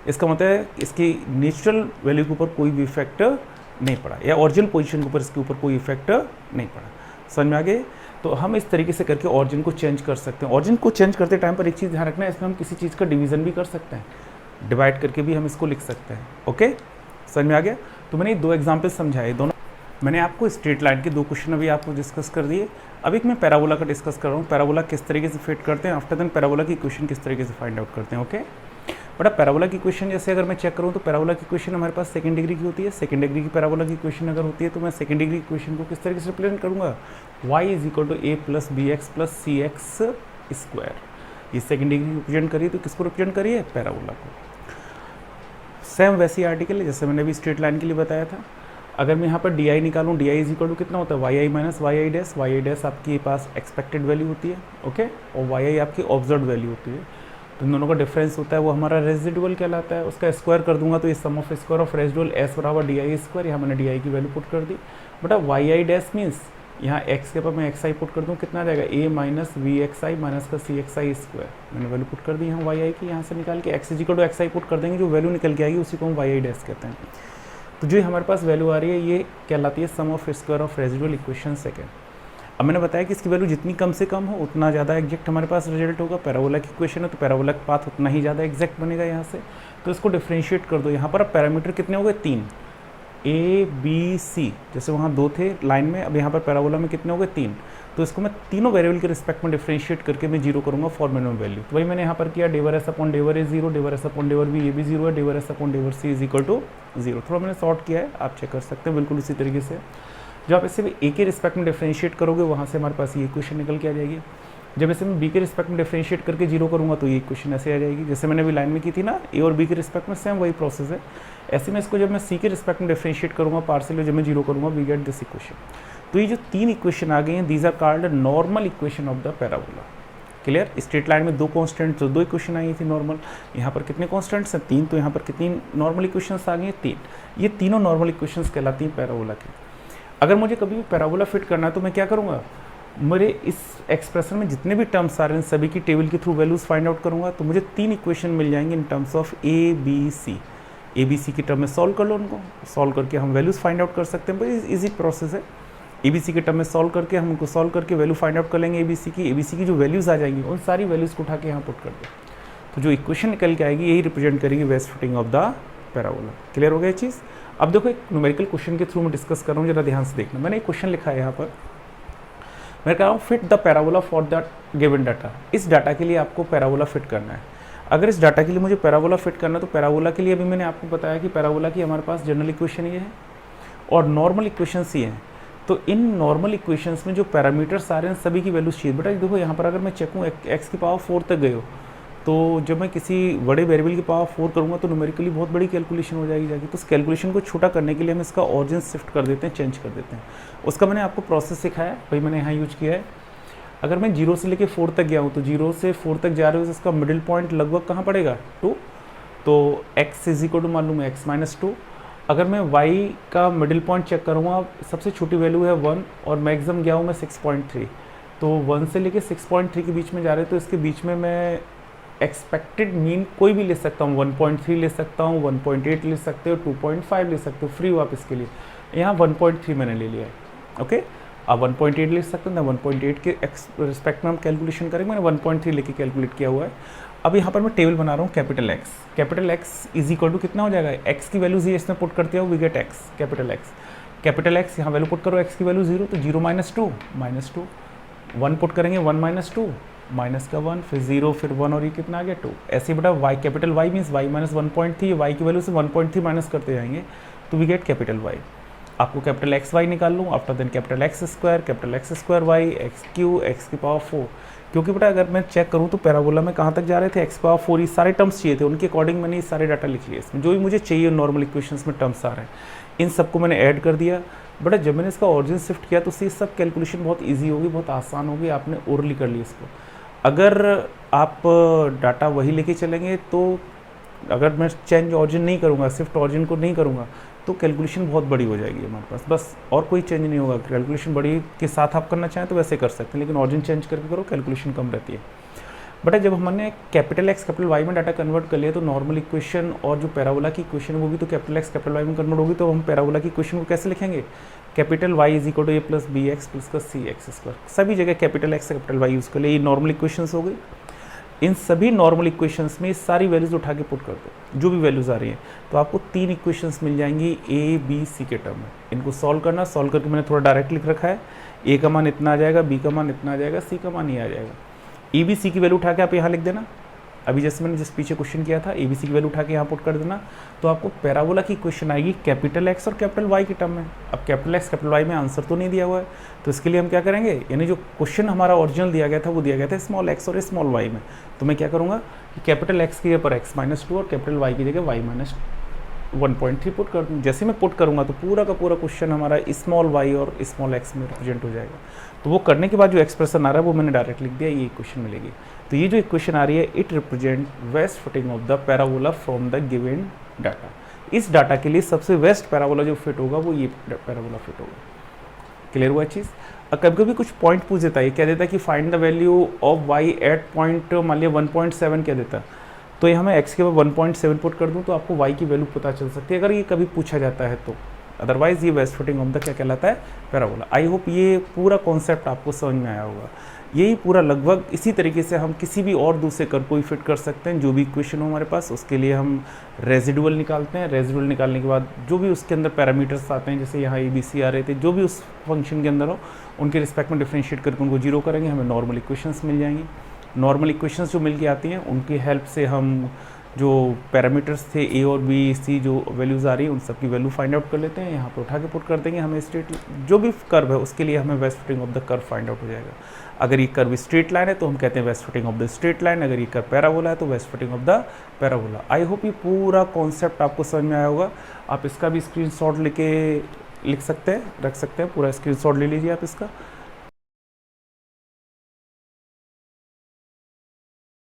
इसका मतलब है इसकी नेचुरल वैल्यू के ऊपर कोई भी इफेक्ट नहीं पड़ा, या ओरिजिनल पोजीशन के ऊपर इसके ऊपर कोई इफेक्ट नहीं पड़ा। समझ में आ गए। तो हम इस तरीके से करके ऑरिजिन को चेंज कर सकते हैं। ऑरिजिन को चेंज करते टाइम पर एक चीज़ ध्यान रखना है, इसमें हम किसी चीज़ का डिवीज़न भी कर सकते हैं, डिवाइड करके भी हम इसको लिख सकते हैं। ओके, समझ में आ गया। तो मैंने 2 एग्जाम्पल समझाए, दोनों मैंने आपको स्ट्रेट लाइन के 2 क्वेश्चन अभी आपको डिस्कस कर दिए। अब एक मैं पैराबोला का डिस्कस कर रहा हूँ, पैराबोला किस तरीके से फिट करते हैं, आफ्टर देन पैराबोला की इक्वेशन किस तरीके से फाइंड आउट करते हैं। ओके, बड़ा पैराबोला की इक्वेशन जैसे अगर मैं चेक करूँ तो पैराबोला की इक्वेशन हमारे पास सेकंड डिग्री की होती है। सेकंड डिग्री की पैराबोला की इक्वेशन अगर होती है तो मैं सेकंड डिग्री इक्वेशन को किस तरीके से रिप्रेजेंट करूँगा, y is equal to A plus B x plus c x square. ये सेकंड डिग्री रिप्रेजेंट करिए तो किसको रिप्रेजेंट करिए, पैराबोला को। सेम वैसी आर्टिकल है जैसे मैंने अभी स्ट्रेट लाइन के लिए बताया था। अगर मैं यहाँ पर डी आई निकालूँ, d i is equal to कितना होता है Y i minus y I dash आपके पास एक्सपेक्टेड वैल्यू होती है, ओके, और वाई आई आपकी ऑब्जर्व वैल्यू होती है। तो इन दोनों का डिफरेंस होता है वो हमारा रेजिडुअल कहलाता है। उसका स्क्वायर कर दूंगा तो ये sum of square of residuals बराबर डी आई स्क्वायर, यहाँ मैंने डी आई की वैल्यू पुट कर दी। बट अब वाई आई डैश मीन्स यहाँ x के ऊपर मैं एक्स आई पुट कर दूँ, कितना आ जाएगा a minus b x i minus का सी एक्स आई स्क्वायर, मैंने वैल्यू पुट कर दी यहाँ वाई आई की। यहाँ से निकाल के x is equal to x i put कर देंगे, जो वैल्यू निकल के आएगी उसी को हम वाई आई डैश कहते हैं। तो जो हमारे पास वैल्यू आ रही है ये कहलाती है sum of square of residual equation second. अब मैंने बताया कि इसकी वैल्यू जितनी कम से कम हो उतना ज़्यादा एग्जैक्ट हमारे पास रिजल्ट होगा। पैराबोला की इक्वेशन है तो पैराबोला का पाथ उतना ही ज़्यादा एग्जैक्ट बनेगा यहाँ से। तो इसको डिफ्रेंशिएट कर दो। यहाँ पर अब पैरामीटर कितने हो गए, 3, ए बी सी, जैसे वहाँ 2 थे लाइन में, अब यहाँ पर पैराबोला में कितने हो गए, 3। तो इसको मैं तीनों वेरिएबल के रिस्पेक्ट में डिफ्रेंशिएट करके मैं 0 करूँगा फॉर मिनिमम वैल्यू। तो वही मैंने यहाँ पर किया, डेवर एस अपॉन डेवर ए 0, डेवर एस अपॉन डेवर बी ये भी 0 है, डेवर एस अपॉन डेवर सी इज इक्वल टू 0। थोड़ा मैंने सॉर्ट किया है, आप चेक कर सकते हैं बिल्कुल इसी तरीके से। जब आप इसे ए के रिस्पेक्ट में डिफ्रेंशिएट करोगे वहाँ से हमारे पास ये इक्वेशन निकल के आ जाएगी। जब इसे मैं बी के रिस्पेक्ट में डिफ्रेंशिएट करके 0 करूँगा तो ये इक्वेशन ऐसे आ जाएगी, जैसे मैंने अभी लाइन में की थी ना, ए और बी के रिस्पेक्ट में सेम वही प्रोसेस है। ऐसे में इसको जब मैं सी के रिस्पेक्ट में डिफ्रेंशिएट करूँगा पार्शियल, जब मैं 0 करूँगा वी गेट दिस इक्वेशन। तो ये जो 3 इक्वेशन आ गई हैं these are called normal equation of the parabola. Clear. Straight line में 2 कांस्टेंट तो 2 इक्वेशन आई थी नॉर्मल, यहाँ पर कितने कांस्टेंट्स हैं, 3, तो यहाँ पर कितनी नॉर्मल इक्वेशंस आ गई हैं, 3। ये तीनों नॉर्मल इक्वेशंस कहलाती हैं पैराबोला की। अगर मुझे कभी भी पैराबोला फिट करना है तो मैं क्या करूँगा, मेरे इस एक्सप्रेशन में जितने भी टर्म्स आ रहे हैं सभी की टेबल के थ्रू वैल्यूज़ फाइंड आउट करूँगा, तो मुझे 3 इक्वेशन मिल जाएंगे in terms of a b c की टर्म में सॉल्व कर लो, उनको सॉल्व करके हम वैल्यूज़ फाइंड आउट कर सकते हैं। बड़ी ईजी प्रोसेस है। ए बी सी के टर्म में सॉल्व करके हम उनको सॉल्व करके वैल्यू फाइंड आउट कर लेंगे ए बी सी की जो वैल्यूज़ आ जाएंगी उन सारी वैल्यूज़ को उठा के यहाँ पुट कर दो, तो जो इक्वेशन निकल के आएगी यही रिप्रेजेंट करेगी best fitting of the parabola. Clear हो गया चीज़। अब देखो एक न्यूमेरिकल क्वेश्चन के थ्रू मैं डिस्कस कर रहा हूँ, जरा ध्यान से देखना। मैंने एक क्वेश्चन लिखा है यहाँ पर, मैं कह रहा हूँ fit the parabola for that given data. इस डाटा के लिए आपको पैराबोला फिट करना है। अगर इस डाटा के लिए मुझे पैराबोला फिट करना है तो पैराबोला के लिए अभी मैंने आपको बताया कि पैराबोला की हमारे पास जनरल इक्वेशन ये है और नॉर्मल इक्वेशंस ये हैं। तो इन नॉर्मल इक्वेशंस में जो पैरामीटर्स आ रहे हैं सभी की वैल्यूज चाहिए। बेटा देखो यहाँ पर अगर मैं चेकूँ एक्स की पावर 4 तक गए हो, तो जब मैं किसी बड़े वेरिएबल की पावर 4 करूँगा तो न्यूमेरिकली बहुत बड़ी कैलकुलेशन हो जाएगी जाके। तो उस कैलकुलेशन को छोटा करने के लिए हम इसका ऑरिजिन शिफ्ट कर देते हैं, चेंज कर देते हैं। उसका मैंने आपको प्रोसेस सिखाया, भाई मैंने यहाँ यूज किया है। अगर मैं 0 से लेके 4 तक गया हूँ तो 0 से 4 तक जा रहे हो, इसका मिडिल पॉइंट लगभग कहाँ पड़ेगा, 2। तो x इज इक्वल टू मालूम है x माइनस 2। अगर मैं y का मिडिल पॉइंट चेक करूँगा, सबसे छोटी वैल्यू है 1 और मैक्सिमम गया हूँ मैं 6.3। तो 1 से लेके 6.3 के बीच में जा रहे हैं, तो इसके बीच में मैं एक्सपेक्टेड मीन कोई भी ले सकता हूँ, 1.3 ले सकता हूँ, 1.8 ले सकते हो, 2.5 ले सकते हो, फ्री हो आप इसके लिए। यहाँ 1.3 मैंने ले लिया है, ओके। आप 1.8 ले सकते हैं ना, 1.8 के रिस्पेक्ट में हम कैलकुलेशन करेंगे। मैंने 1.3 लेके कैलकुलेट किया हुआ है। अब यहाँ पर मैं टेबल बना रहा हूँ capital x is equal to कितना हो जाएगा, एक्स की वैल्यू 0 इसमें पुट करते हो, we get x capital x यहाँ वैल्यू पुट करो, एक्स की वैल्यू 0, तो 0 माइनस 2 1 पुट करेंगे, 1 माइनस 2 माइनस का 1 फिर 0 फिर 1 और ये कितना आ गया 2। ऐसे बेटा y capital y means y minus 1.3, y की वैल्यू से 1.3 माइनस करते जाएंगे तो वी गेट कैपिटल वाई। आपको कैपिटल एक्स वाई निकाल लूँ, after then capital x square y x cube x की पावर 4। क्योंकि बेटा अगर मैं चेक करूँ तो पैराबोला में कहाँ तक जा रहे थे, एक्स पावर 4, ये सारे टर्म्स चाहिए थे, उनके अकॉर्डिंग मैंने ये सारे डाटा लिख लिए। इसमें जो भी मुझे चाहिए नॉर्मल इक्वेशंस में टर्म्स आ रहे हैं इन सबको मैंने ऐड कर दिया। बेटा जब मैंने इसका ऑरिजिन शिफ्ट किया तो उससे सब कैलकुलेशन बहुत ईजी होगी, बहुत आसान होगी, आपने ओरली कर ली इसको। अगर आप डाटा वही लेके चलेंगे तो अगर मैं चेंज ऑरिजिन नहीं करूँगा, शिफ्ट ऑरिजिन को नहीं करूँगा, तो कैलकुलेशन बहुत बड़ी हो जाएगी हमारे पास, बस और कोई चेंज नहीं होगा। कैलकुलेशन बड़ी के साथ आप करना चाहें तो वैसे कर सकते हैं, लेकिन ऑरिजिन चेंज करके करो कैलकुलेशन कम रहती है। बट जब हमने कैपिटल एक्स कैपिटल वाई में डाटा कन्वर्ट कर लिया तो नॉर्मल इक्वेशन और जो पैराबोला की इक्वेशन है वो भी तो कैपिटल एक्स कैपिटल वाई में कन्वर्ट होगी। तो हम पैराबोला की इक्वेशन को कैसे लिखेंगे, capital y is equal to A plus B x plus का सी एक्स स्क्वायर। सभी जगह capital x capital y use कर लिए, ये नॉर्मल इक्वेशंस हो गई। इन सभी नॉर्मल इक्वेशंस में सारी वैल्यूज उठा के पुट कर दो, जो भी वैल्यूज आ रही हैं, तो आपको 3 इक्वेशंस मिल जाएंगी ए बी सी के टर्म में। इनको सॉल्व करना, सॉल्व करके मैंने थोड़ा डायरेक्ट लिख रखा है, ए का मान इतना आ जाएगा, बी का मान इतना आ जाएगा, सी का मान ये आ जाएगा। ए बी सी की वैल्यू उठा के आप यहाँ लिख देना, अभी जैसे मैंने जिस पीछे क्वेश्चन किया था ए बी सी की वैल्यू उठा के यहाँ पुट कर देना, तो आपको पैराबोला की इक्वेशन आएगी कैपिटल एक्स और कैपिटल वाई के टर्म में। अब कैपिटल एक्स कैपिटल वाई में आंसर तो नहीं दिया हुआ है, तो इसके लिए हम क्या करेंगे, यानी जो क्वेश्चन हमारा ओरिजिनल दिया गया था वो दिया गया था स्मॉल एक्स और स्मॉल वाई में। तो मैं क्या करूँगा कि कैपिटल एक्स की जगह पर एक्स माइनस 2 और कैपिटल वाई की जगह वाई माइनस 1.3 पुट कर दूँ। जैसे मैं पुट करूँगा तो पूरा का पूरा क्वेश्चन हमारा स्मॉल वाई और स्मॉल एक्स में रिप्रेजेंट हो जाएगा। तो वो करने के बाद जो एक्सप्रेशन आ रहा है वो मैंने डायरेक्ट लिख दिया, ये इक्वेशन मिलेगी। तो ये जो इक्वेशन आ रही है, it represent best fitting of the parabola from the given data. इस डाटा के लिए सबसे वेस्ट पैराबोला जो फिट होगा वो ये पैराबोला फिट होगा। क्लियर हुआ चीज़। कभी कभी कुछ पॉइंट पूछ देता है, ये कह देता है कि find the value of y at point, मान लिया 1.7 कह देता, तो ये हमें एक्स के बाद 1.7 पुट कर दूं तो आपको वाई की वैल्यू पता चल सकती है, अगर ये कभी पूछा जाता है तो। अदरवाइज ये वेस्ट फुटिंग ऑफ द क्या कहलाता है, पैराबोला। आई होप ये पूरा कॉन्सेप्ट आपको समझ में आया होगा। यही पूरा लगभग इसी तरीके से हम किसी भी और दूसरे कर्व को भी फिट कर सकते हैं। जो भी इक्वेशन हो हमारे पास, उसके लिए हम रेजिडुअल निकालते हैं। रेजिडुअल निकालने के बाद जो भी उसके अंदर पैरामीटर्स आते हैं, जैसे यहाँ ABC आ रहे थे, जो भी उस फंक्शन के अंदर हो उनके रिस्पेक्ट में डिफ्रेंशिएट करके उनको जीरो करेंगे, हमें नॉर्मल इक्वेशंस मिल जाएंगी। नॉर्मल इक्वेशंस जो मिल के आती हैं उनकी हेल्प से हम जो पैरामीटर्स थे A और B C जो वैल्यूज़ आ रही है उन सब की वैल्यू फाइंड आउट कर लेते हैं, यहाँ पे उठा के पुट कर देंगे। हमें स्ट्रेट जो भी कर्व है उसके लिए हमें best fitting of the curve find out हो जाएगा। अगर ये कर्व स्ट्रेट लाइन है तो हम कहते हैं best fitting of the straight line, अगर ये कर्व पैराबोला है तो best fitting of the parabola. I hope ये पूरा कॉन्सेप्ट आपको समझ में आया होगा। आप इसका भी स्क्रीनशॉट लेके लिख सकते हैं, रख सकते हैं, पूरा स्क्रीनशॉट ले लीजिए आप इसका।